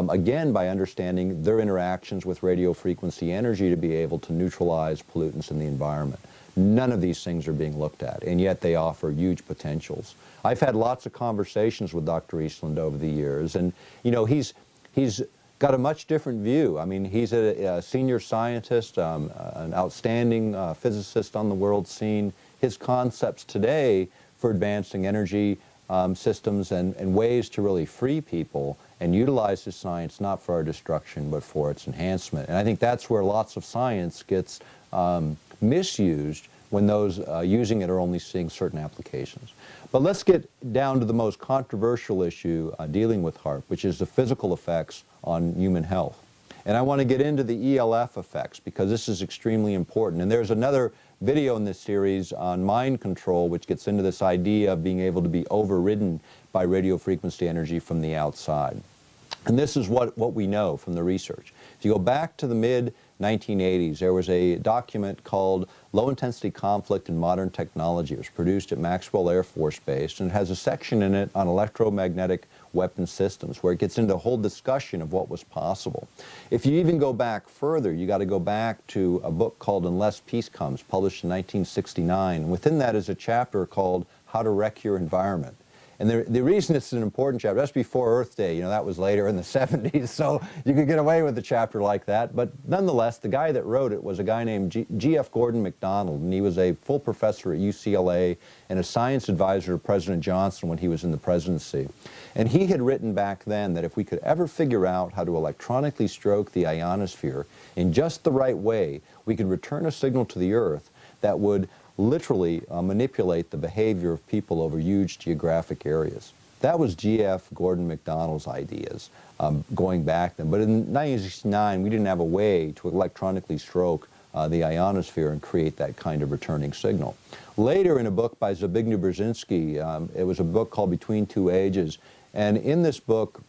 again by understanding their interactions with radio frequency energy to be able to neutralize pollutants in the environment. None of these things are being looked at, and yet they offer huge potentials. I've had lots of conversations with Dr. Eastland over the years, and you know, he's got a much different view. I mean, he's a senior scientist, an outstanding physicist on the world scene. His concepts today for advancing energy systems and ways to really free people and utilize his science not for our destruction but for its enhancement. And I think that's where lots of science gets misused when those using it are only seeing certain applications. But let's get down to the most controversial issue dealing with HAARP, which is the physical effects on human health. And I want to get into the ELF effects because this is extremely important. And there's another video in this series on mind control which gets into this idea of being able to be overridden by radio frequency energy from the outside. And this is what we know from the research. If you go back to the mid-1980s, there was a document called Low Intensity Conflict in Modern Technology. It was produced at Maxwell Air Force Base, and it has a section in it on electromagnetic weapon systems where it gets into a whole discussion of what was possible. If you even go back further, you got to go back to a book called Unless Peace Comes, published in 1969. And within that is a chapter called How to Wreck Your Environment. And the reason it's an important chapter, that's before Earth Day, you know, that was later in the 70s, so you could get away with a chapter like that. But nonetheless, the guy that wrote it was a guy named G.F. Gordon MacDonald, and he was a full professor at UCLA and a science advisor to President Johnson when he was in the presidency. And he had written back then that if we could ever figure out how to electronically stroke the ionosphere in just the right way, we could return a signal to the Earth that would literally manipulate the behavior of people over huge geographic areas. That was G.F. Gordon MacDonald's ideas going back then. But in 1969, we didn't have a way to electronically stroke the ionosphere and create that kind of returning signal. Later, in a book by Zbigniew Brzezinski, it was a book called Between Two Ages, and in this book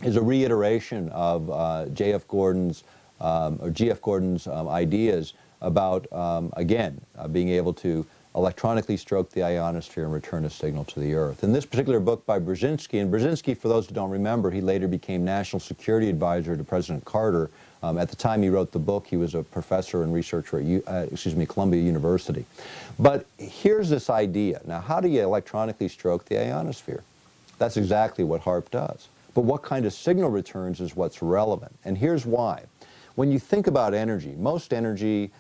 is a reiteration of G.F. Gordon's ideas about, again, being able to electronically stroke the ionosphere and return a signal to the Earth. In this particular book by Brzezinski, and Brzezinski, for those who don't remember, he later became National Security Advisor to President Carter. At the time he wrote the book, he was a professor and researcher at Columbia University. But here's this idea. Now, how do you electronically stroke the ionosphere? That's exactly what HAARP does. But what kind of signal returns is what's relevant. And here's why. When you think about energy, most energy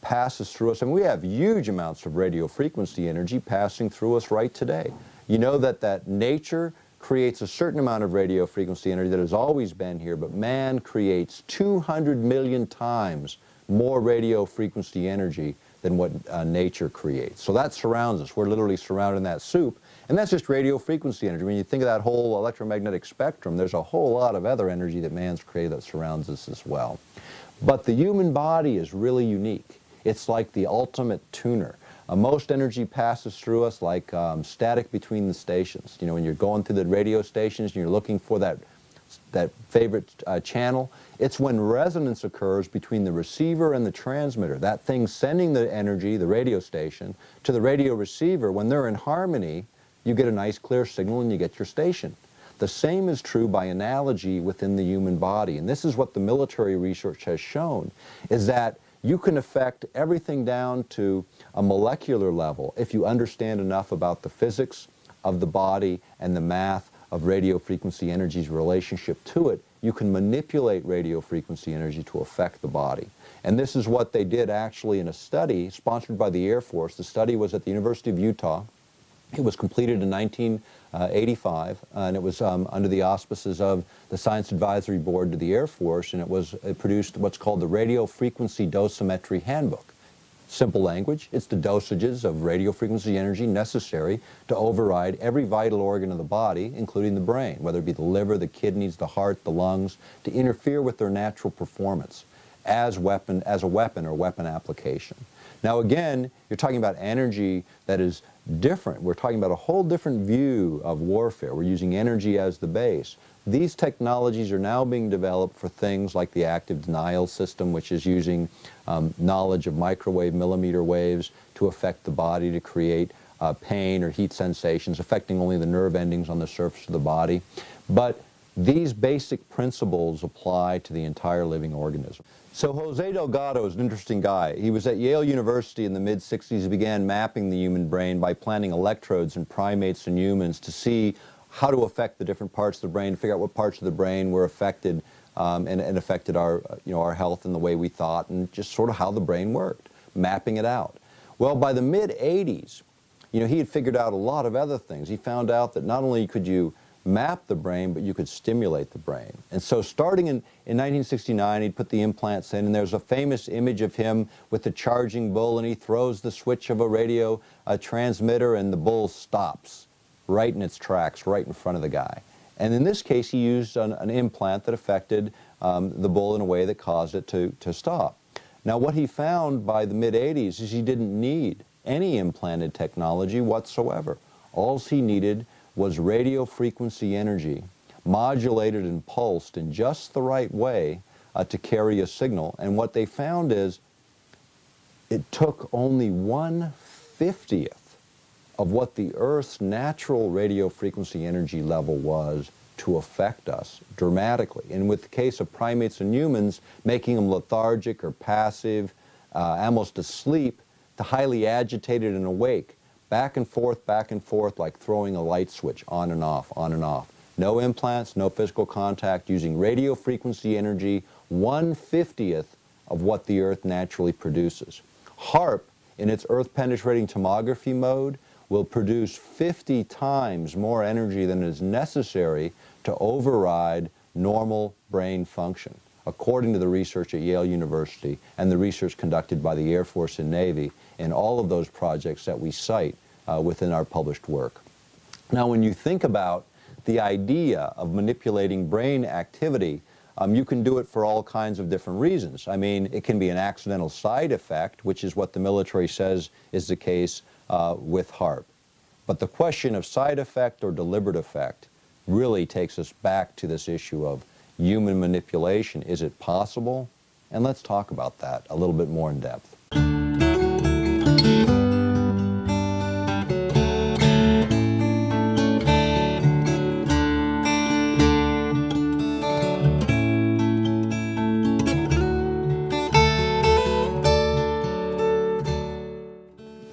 passes through us, and we have huge amounts of radio frequency energy passing through us right today. You know that nature creates a certain amount of radio frequency energy that has always been here, but man creates 200 million times more radio frequency energy than what nature creates. So that surrounds us. We're literally surrounded in that soup, and that's just radio frequency energy. When you think of that whole electromagnetic spectrum, there's a whole lot of other energy that man's created that surrounds us as well. But the human body is really unique. It's like the ultimate tuner. Most energy passes through us like static between the stations. You know, when you're going through the radio stations and you're looking for that favorite channel, it's when resonance occurs between the receiver and the transmitter. That thing sending the energy, the radio station, to the radio receiver. When they're in harmony, you get a nice clear signal and you get your station. The same is true by analogy within the human body. And this is what the military research has shown, is that you can affect everything down to a molecular level if you understand enough about the physics of the body and the math of radio frequency energy's relationship to it. You can manipulate radio frequency energy to affect the body. And this is what they did actually in a study sponsored by the Air Force. The study was at the University of Utah. It was completed in 1985, and it was under the auspices of the Science Advisory Board to the Air Force, and it produced what's called the Radio Frequency Dosimetry Handbook. Simple language, it's the dosages of radio frequency energy necessary to override every vital organ of the body, including the brain, whether it be the liver, the kidneys, the heart, the lungs, to interfere with their natural performance. as a weapon or weapon application. Now again, you're talking about energy that is different. We're talking about a whole different view of warfare. We're using energy as the base. These technologies are now being developed for things like the active denial system, which is using knowledge of microwave millimeter waves to affect the body to create pain or heat sensations, affecting only the nerve endings on the surface of the body. But these basic principles apply to the entire living organism. So Jose Delgado is an interesting guy. He was at Yale University in the mid-60s. He began mapping the human brain by planting electrodes in primates and humans to see how to affect the different parts of the brain, figure out what parts of the brain were affected and affected our, our health and the way we thought, and just sort of how the brain worked, mapping it out. Well, by the mid-80s, he had figured out a lot of other things. He found out that not only could you map the brain, but you could stimulate the brain. And so starting in 1969, he'd put the implants in, and there's a famous image of him with the charging bull, and he throws the switch of a radio transmitter, and the bull stops right in its tracks, right in front of the guy. And in this case, he used an implant that affected the bull in a way that caused it to stop. Now, what he found by the mid-80s is he didn't need any implanted technology whatsoever. All he needed was radio frequency energy, modulated and pulsed in just the right way to carry a signal. And what they found is it took only 1/50th of what the Earth's natural radio frequency energy level was to affect us dramatically. And with the case of primates and humans, making them lethargic or passive, almost asleep, to highly agitated and awake, back and forth, like throwing a light switch, on and off, on and off. No implants, no physical contact, using radio frequency energy, 1/50th of what the Earth naturally produces. HAARP, in its Earth-penetrating tomography mode, will produce 50 times more energy than is necessary to override normal brain function, according to the research at Yale University and the research conducted by the Air Force and Navy in all of those projects that we cite within our published work. Now, when you think about the idea of manipulating brain activity, you can do it for all kinds of different reasons. I mean, it can be an accidental side effect, which is what the military says is the case with HAARP. But the question of side effect or deliberate effect really takes us back to this issue of human manipulation. Is it possible? And let's talk about that a little bit more in depth.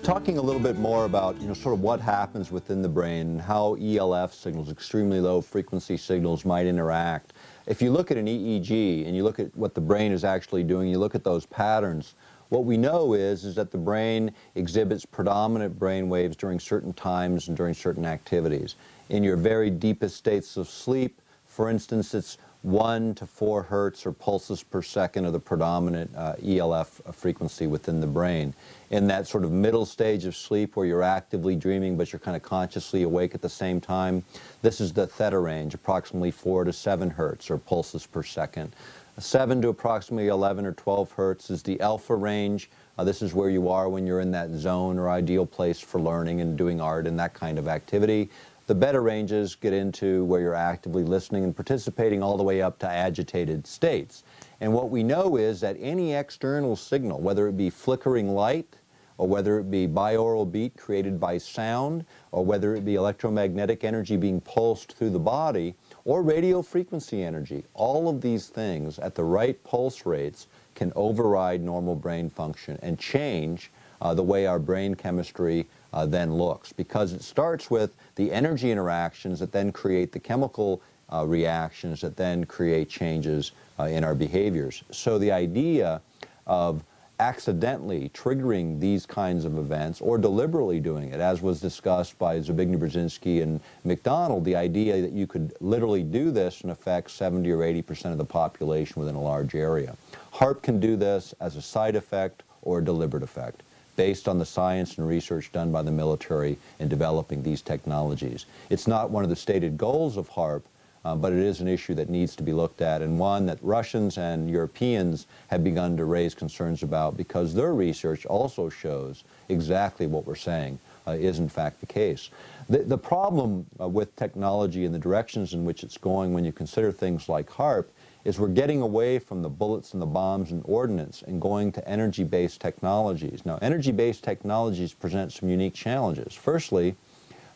Talking a little bit more about, sort of what happens within the brain and how ELF signals, extremely low frequency signals, might interact. If you look at an EEG and you look at what the brain is actually doing, you look at those patterns, what we know is that the brain exhibits predominant brain waves during certain times and during certain activities. In your very deepest states of sleep, for instance, it's 1 to 4 hertz or pulses per second of the predominant ELF frequency within the brain. In that sort of middle stage of sleep where you're actively dreaming but you're kind of consciously awake at the same time, this is the theta range, approximately 4 to 7 hertz or pulses per second. 7 to approximately 11 or 12 hertz is the alpha range. This is where you are when you're in that zone or ideal place for learning and doing art and that kind of activity. The beta ranges get into where you're actively listening and participating all the way up to agitated states. And what we know is that any external signal, whether it be flickering light, or whether it be binaural beat created by sound, or whether it be electromagnetic energy being pulsed through the body, or radio frequency energy, all of these things at the right pulse rates can override normal brain function and change the way our brain chemistry then looks, because it starts with the energy interactions that then create the chemical reactions that then create changes in our behaviors. So the idea of accidentally triggering these kinds of events or deliberately doing it, as was discussed by Zbigniew Brzezinski and McDonald, the idea that you could literally do this and affect 70 or 80% of the population within a large area. HAARP can do this as a side effect or a deliberate effect, based on the science and research done by the military in developing these technologies. It's not one of the stated goals of HAARP, but it is an issue that needs to be looked at, and one that Russians and Europeans have begun to raise concerns about, because their research also shows exactly what we're saying is in fact the case. The problem with technology and the directions in which it's going when you consider things like HAARP is we're getting away from the bullets and the bombs and ordnance and going to energy-based technologies. Now, energy-based technologies present some unique challenges. Firstly,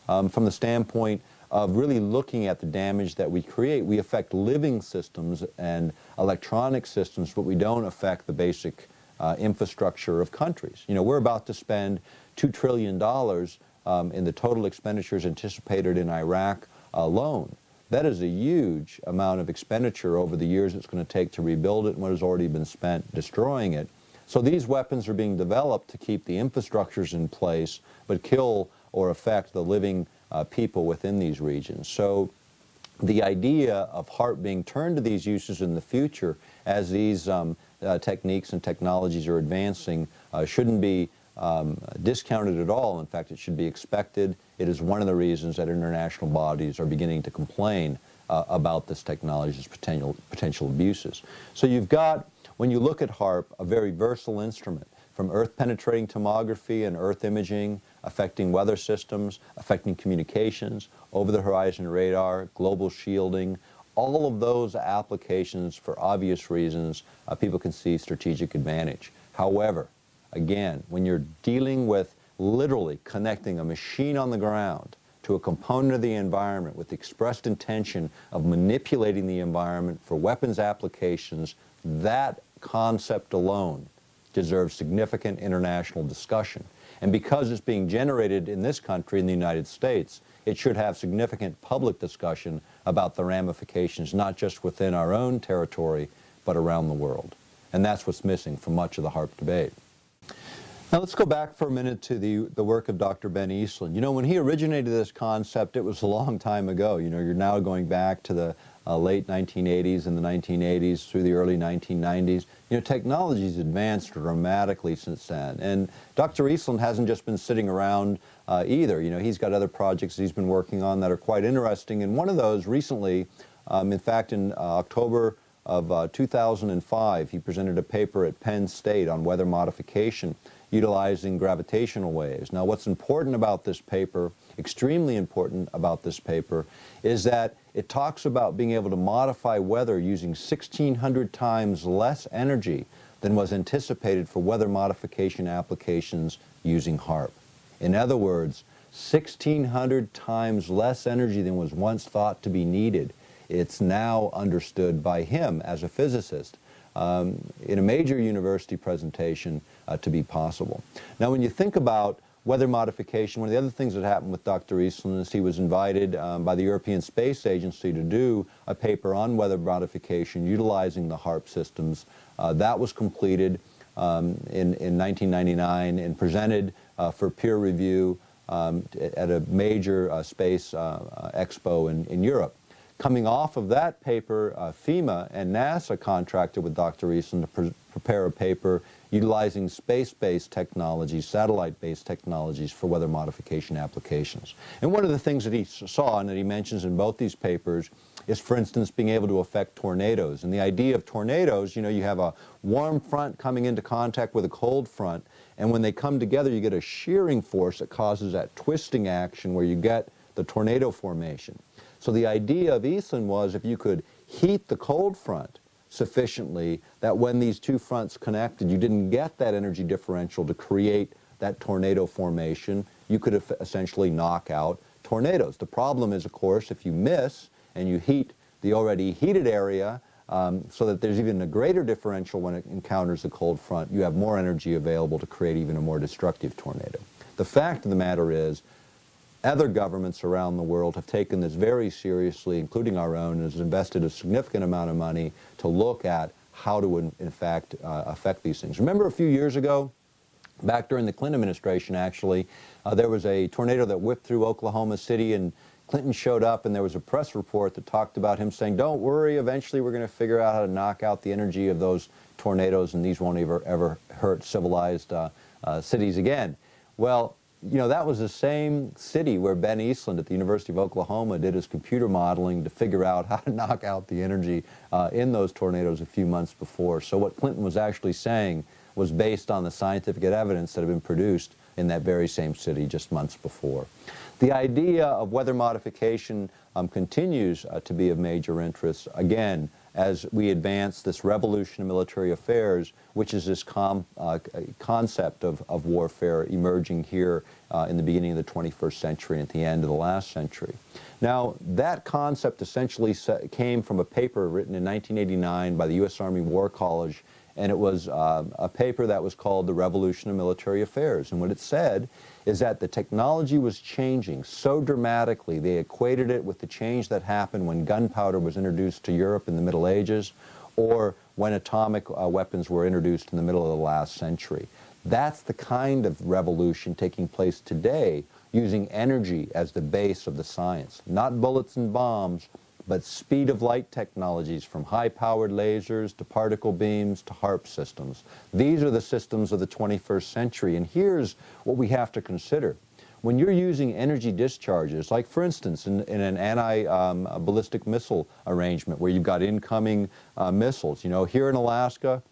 from the standpoint of really looking at the damage that we create, we affect living systems and electronic systems, but we don't affect the basic infrastructure of countries. You know, we're about to spend $2 trillion in the total expenditures anticipated in Iraq alone. That is a huge amount of expenditure over the years it's going to take to rebuild it and what has already been spent destroying it. So these weapons are being developed to keep the infrastructures in place, but kill or affect the living people within these regions. So the idea of HAARP being turned to these uses in the future as these techniques and technologies are advancing shouldn't be discounted at all. In fact, it should be expected. It is one of the reasons that international bodies are beginning to complain about this technology's potential abuses. So you've got, when you look at HAARP, a very versatile instrument, from earth-penetrating tomography and earth imaging, affecting weather systems, affecting communications, over-the-horizon radar, global shielding. All of those applications, for obvious reasons, people can see strategic advantage. However, again, when you're dealing with literally connecting a machine on the ground to a component of the environment with the expressed intention of manipulating the environment for weapons applications, that concept alone deserves significant international discussion. And because it's being generated in this country, in the United States, it should have significant public discussion about the ramifications, not just within our own territory, but around the world. And that's what's missing from much of the HAARP debate. Now let's go back for a minute to the work of Dr. Ben Eastland. You know, when he originated this concept, it was a long time ago. You know, you're now going back to the late 1980s and the 1980s through the early 1990s. You know, technology's advanced dramatically since then. And Dr. Eastland hasn't just been sitting around either. You know, he's got other projects he's been working on that are quite interesting. And one of those recently, in fact, in October of 2005, he presented a paper at Penn State on weather modification utilizing gravitational waves. Now, what's important about this paper, extremely important about this paper, is that it talks about being able to modify weather using 1,600 times less energy than was anticipated for weather modification applications using HAARP. In other words, 1,600 times less energy than was once thought to be needed. It's now understood by him as a physicist in a major university presentation to be possible. Now, when you think about weather modification, one of the other things that happened with Dr. Eastland is he was invited by the European Space Agency to do a paper on weather modification utilizing the HAARP systems. That was completed in 1999 and presented for peer review at a major space expo in Europe. Coming off of that paper, FEMA and NASA contracted with Dr. Eastland to prepare a paper utilizing space-based technologies, satellite-based technologies for weather modification applications. And one of the things that he saw and that he mentions in both these papers is, for instance, being able to affect tornadoes. And the idea of tornadoes, you know, you have a warm front coming into contact with a cold front, and when they come together, you get a shearing force that causes that twisting action where you get the tornado formation. So the idea of Eastland was if you could heat the cold front sufficiently that when these two fronts connected, you didn't get that energy differential to create that tornado formation, you could essentially knock out tornadoes. The problem is, of course, if you miss and you heat the already heated area so that there's even a greater differential when it encounters the cold front, you have more energy available to create even a more destructive tornado. The fact of the matter is, other governments around the world have taken this very seriously, including our own, and has invested a significant amount of money to look at how to, in fact, affect these things. Remember a few years ago, back during the Clinton administration, actually, there was a tornado that whipped through Oklahoma City, and Clinton showed up, and there was a press report that talked about him saying, don't worry, eventually we're going to figure out how to knock out the energy of those tornadoes, and these won't ever hurt civilized cities again. Well, you know, that was the same city where Ben Eastland at the University of Oklahoma did his computer modeling to figure out how to knock out the energy in those tornadoes a few months before. So what Clinton was actually saying was based on the scientific evidence that had been produced in that very same city just months before. The idea of weather modification continues to be of major interest, again, as we advance this revolution in military affairs, which is this concept of warfare emerging here in the beginning of the 21st century and at the end of the last century. Now, that concept essentially came from a paper written in 1989 by the U.S. Army War College, and it was a paper that was called The Revolution of Military Affairs. And what it said is that the technology was changing so dramatically. They equated it with the change that happened when gunpowder was introduced to Europe in the Middle Ages, or when atomic weapons were introduced in the middle of the last century. That's the kind of revolution taking place today, using energy as the base of the science. Not bullets and bombs, but speed of light technologies, from high-powered lasers to particle beams to HAARP systems. These are the systems of the 21st century, and here's what we have to consider. When you're using energy discharges, like for instance in an anti-ballistic missile arrangement where you've got incoming missiles, you know, here in Alaska,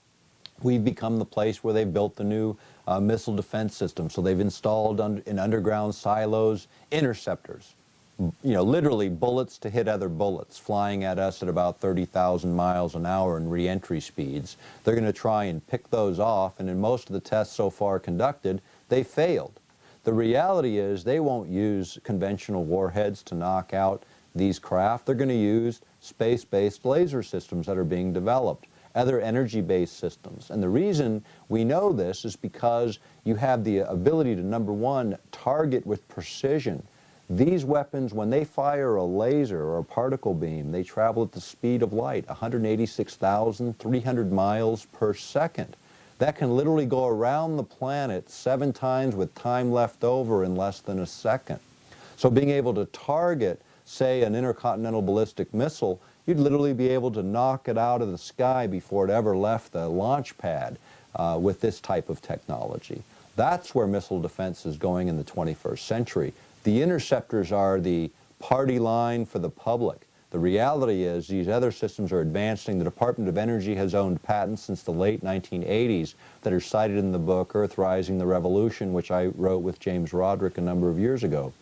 we've become the place where they've built the new missile defense system. So they've installed in underground silos interceptors. You know, literally bullets to hit other bullets, flying at us at about 30,000 miles an hour in re-entry speeds. They're going to try and pick those off, and in most of the tests so far conducted, they failed. The reality is they won't use conventional warheads to knock out these craft. They're going to use space-based laser systems that are being developed, other energy-based systems. And the reason we know this is because you have the ability to, number one, target with precision. These weapons, when they fire a laser or a particle beam, they travel at the speed of light, 186,300 miles per second. That can literally go around the planet 7 times with time left over in less than a second. So being able to target, say, an intercontinental ballistic missile, you'd literally be able to knock it out of the sky before it ever left the launch pad with this type of technology. That's where missile defense is going in the 21st century. The interceptors are the party line for the public. The reality is these other systems are advancing. The Department of Energy has owned patents since the late 1980s that are cited in the book Earthrising the Revolution, which I wrote with James Roderick a number of years ago.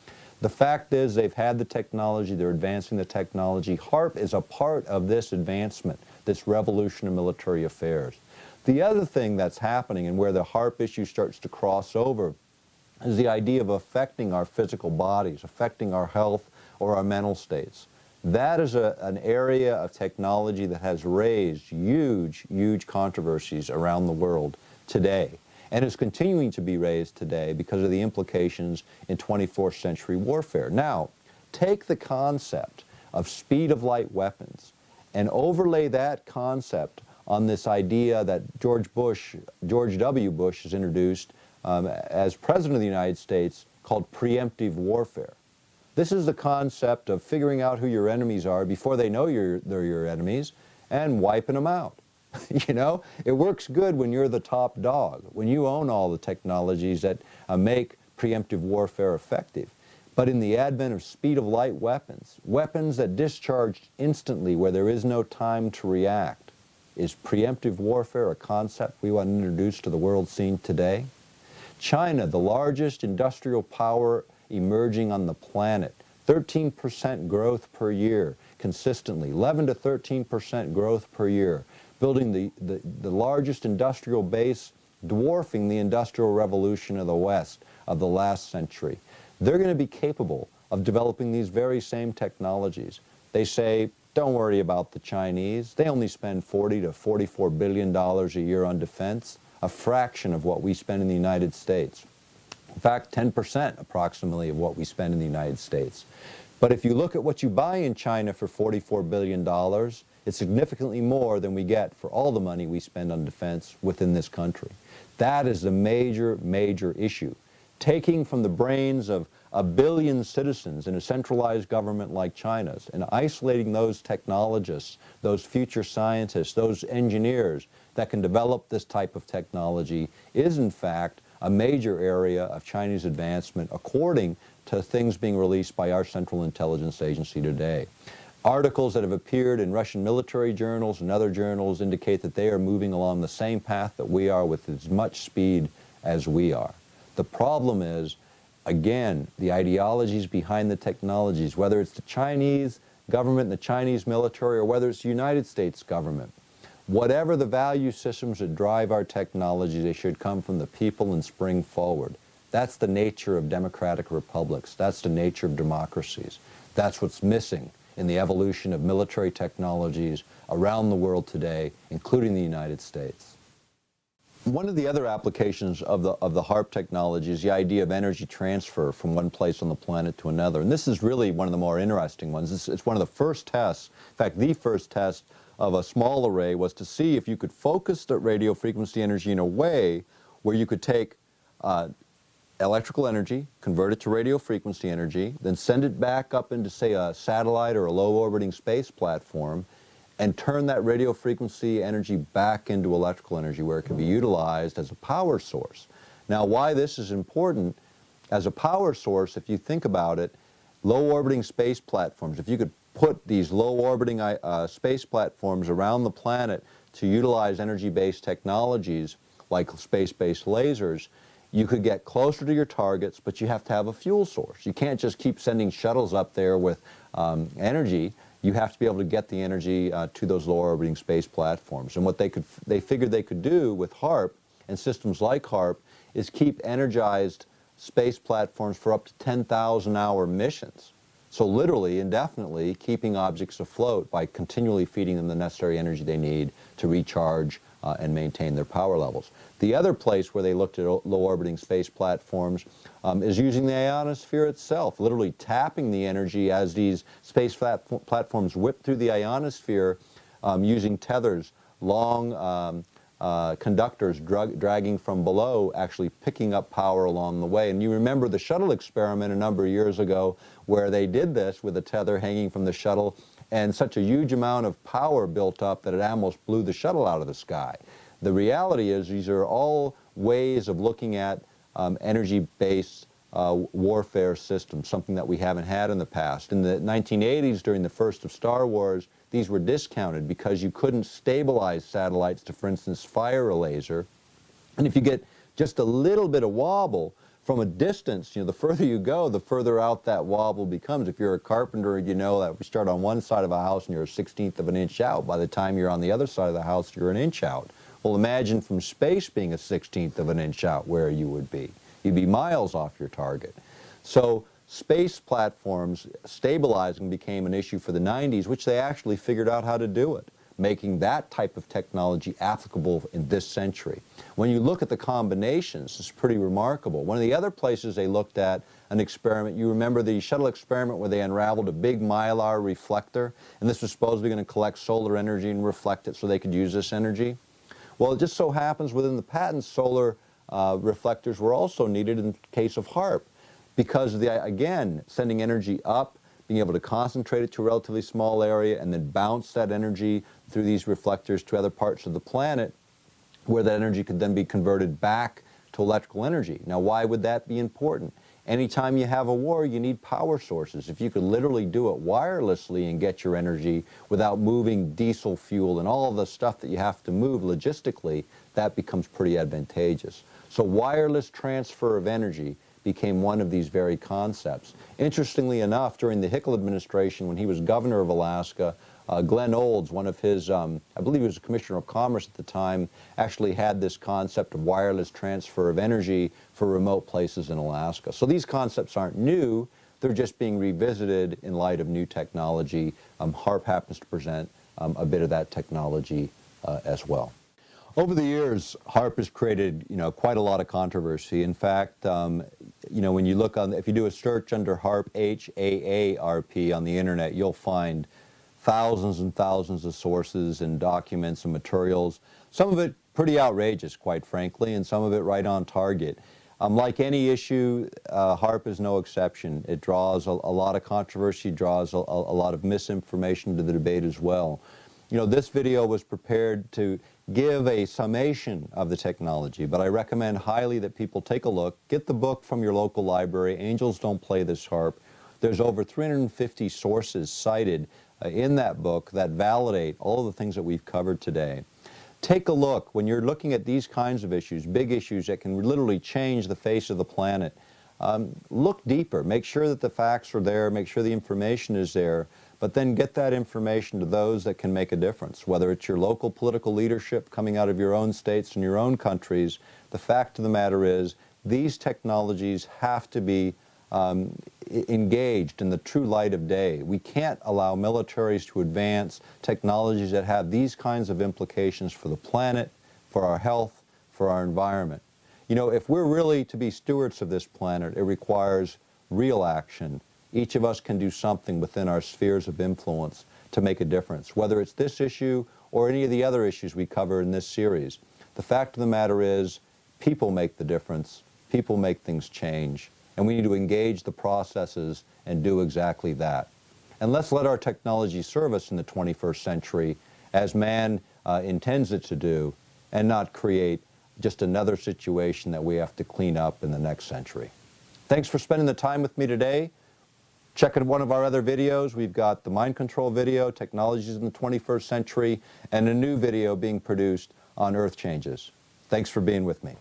The fact is they've had the technology, they're advancing the technology. HAARP is a part of this advancement, this revolution in military affairs. The other thing that's happening, and where the HAARP issue starts to cross over, is the idea of affecting our physical bodies, affecting our health or our mental states. That is an area of technology that has raised huge, huge controversies around the world today, and is continuing to be raised today because of the implications in 24th century warfare. Now, take the concept of speed of light weapons and overlay that concept on this idea that George W. Bush has introduced as President of the United States, called preemptive warfare. This is the concept of figuring out who your enemies are before they know they're your enemies and wiping them out. You know, it works good when you're the top dog, when you own all the technologies that make preemptive warfare effective. But in the advent of speed of light weapons, weapons that discharge instantly where there is no time to react, is preemptive warfare a concept we want to introduce to the world scene today? China, the largest industrial power emerging on the planet, 13% growth per year consistently, 11 to 13% growth per year, building the largest industrial base, dwarfing the Industrial Revolution of the West of the last century. They're going to be capable of developing these very same technologies. They say, don't worry about the Chinese. They only spend $40 to $44 billion a year on defense, a fraction of what we spend in the United States. In fact, 10% approximately of what we spend in the United States. But if you look at what you buy in China for $44 billion, it's significantly more than we get for all the money we spend on defense within this country. That is the major, major issue. Taking from the brains of 1 billion citizens in a centralized government like China's and isolating those technologists, those future scientists, those engineers that can develop this type of technology is in fact a major area of Chinese advancement according to things being released by our Central Intelligence Agency today. Articles that have appeared in Russian military journals and other journals indicate that they are moving along the same path that we are with as much speed as we are. The problem is, again, the ideologies behind the technologies, whether it's the Chinese government, the Chinese military, or whether it's the United States government. Whatever the value systems that drive our technology, they should come from the people and spring forward. That's the nature of democratic republics. That's the nature of democracies. That's what's missing in the evolution of military technologies around the world today, including the United States. One of the other applications of the HAARP technology is the idea of energy transfer from one place on the planet to another. And this is really one of the more interesting ones. It's one of the first tests, in fact, the first test of a small array was to see if you could focus the radio frequency energy in a way where you could take electrical energy, convert it to radio frequency energy, then send it back up into, say, a satellite or a low-orbiting space platform, and turn that radio frequency energy back into electrical energy where it can be utilized as a power source. Now, why this is important as a power source, if you think about it, low-orbiting space platforms, if you could put these low-orbiting space platforms around the planet to utilize energy-based technologies like space-based lasers, you could get closer to your targets, but you have to have a fuel source. You can't just keep sending shuttles up there with energy. You have to be able to get the energy to those low orbiting space platforms. And what they figured they could do with HAARP and systems like HAARP is keep energized space platforms for up to 10,000-hour missions. So literally, indefinitely, keeping objects afloat by continually feeding them the necessary energy they need to recharge and maintain their power levels. The other place where they looked at low-orbiting space platforms is using the ionosphere itself, literally tapping the energy as these space platforms whip through the ionosphere using tethers, long conductors dragging from below, actually picking up power along the way. And you remember the shuttle experiment a number of years ago where they did this with a tether hanging from the shuttle, and such a huge amount of power built up that it almost blew the shuttle out of the sky. The reality is these are all ways of looking at energy-based warfare systems, something that we haven't had in the past. In the 1980s, during the first of Star Wars, these were discounted because you couldn't stabilize satellites to, for instance, fire a laser. And if you get just a little bit of wobble from a distance, the further you go, the further out that wobble becomes. If you're a carpenter, you know that if you start on one side of a house and you're a 1/16th of an inch out, by the time you're on the other side of the house, you're an inch out. Well, imagine from space being a 1/16th of an inch out where you would be. You'd be miles off your target. So space platforms stabilizing became an issue for the 90s, which they actually figured out how to do it, making that type of technology applicable in this century. When you look at the combinations, it's pretty remarkable. One of the other places they looked at an experiment, you remember the shuttle experiment where they unraveled a big mylar reflector, and this was supposedly going to collect solar energy and reflect it so they could use this energy? Well, it just so happens within the patents, solar reflectors were also needed in the case of HAARP because of the, again, sending energy up, being able to concentrate it to a relatively small area and then bounce that energy through these reflectors to other parts of the planet where that energy could then be converted back to electrical energy. Now, why would that be important? Anytime you have a war, you need power sources. If you could literally do it wirelessly and get your energy without moving diesel fuel and all of the stuff that you have to move logistically, that becomes pretty advantageous. So wireless transfer of energy became one of these very concepts. Interestingly enough, during the Hickel administration, when he was governor of Alaska, Glenn Olds, one of his, I believe he was a commissioner of commerce at the time, actually had this concept of wireless transfer of energy for remote places in Alaska. So these concepts aren't new, they're just being revisited in light of new technology. HAARP happens to present a bit of that technology as well. Over the years, HAARP has created, quite a lot of controversy. In fact, when you look on, if you do a search under HAARP, H-A-A-R-P on the internet, you'll find thousands and thousands of sources and documents and materials, some of it pretty outrageous, quite frankly, and some of it right on target. Like any issue, HAARP is no exception. It draws a lot of controversy, draws a lot of misinformation to the debate as well. You know, this video was prepared to give a summation of the technology, but I recommend highly that people take a look. Get the book from your local library. Angels Don't Play This HAARP. There's over 350 sources cited in that book that validate all of the things that we've covered today. Take a look when you're looking at these kinds of issues, big issues that can literally change the face of the planet. Look deeper. Make sure that the facts are there. Make sure the information is there. But then get that information to those that can make a difference, whether it's your local political leadership coming out of your own states and your own countries. The fact of the matter is these technologies have to be engaged in the true light of day. We can't allow militaries to advance technologies that have these kinds of implications for the planet, for our health, for our environment. You know, if we're really to be stewards of this planet, it requires real action. Each of us can do something within our spheres of influence to make a difference, whether it's this issue or any of the other issues we cover in this series. The fact of the matter is, people make the difference, people make things change, and we need to engage the processes and do exactly that. And let's let our technology serve us in the 21st century as man intends it to do, and not create just another situation that we have to clean up in the next century. Thanks for spending the time with me today. Check out one of our other videos. We've got the mind control video, Technologies in the 21st Century, and a new video being produced on Earth changes. Thanks for being with me.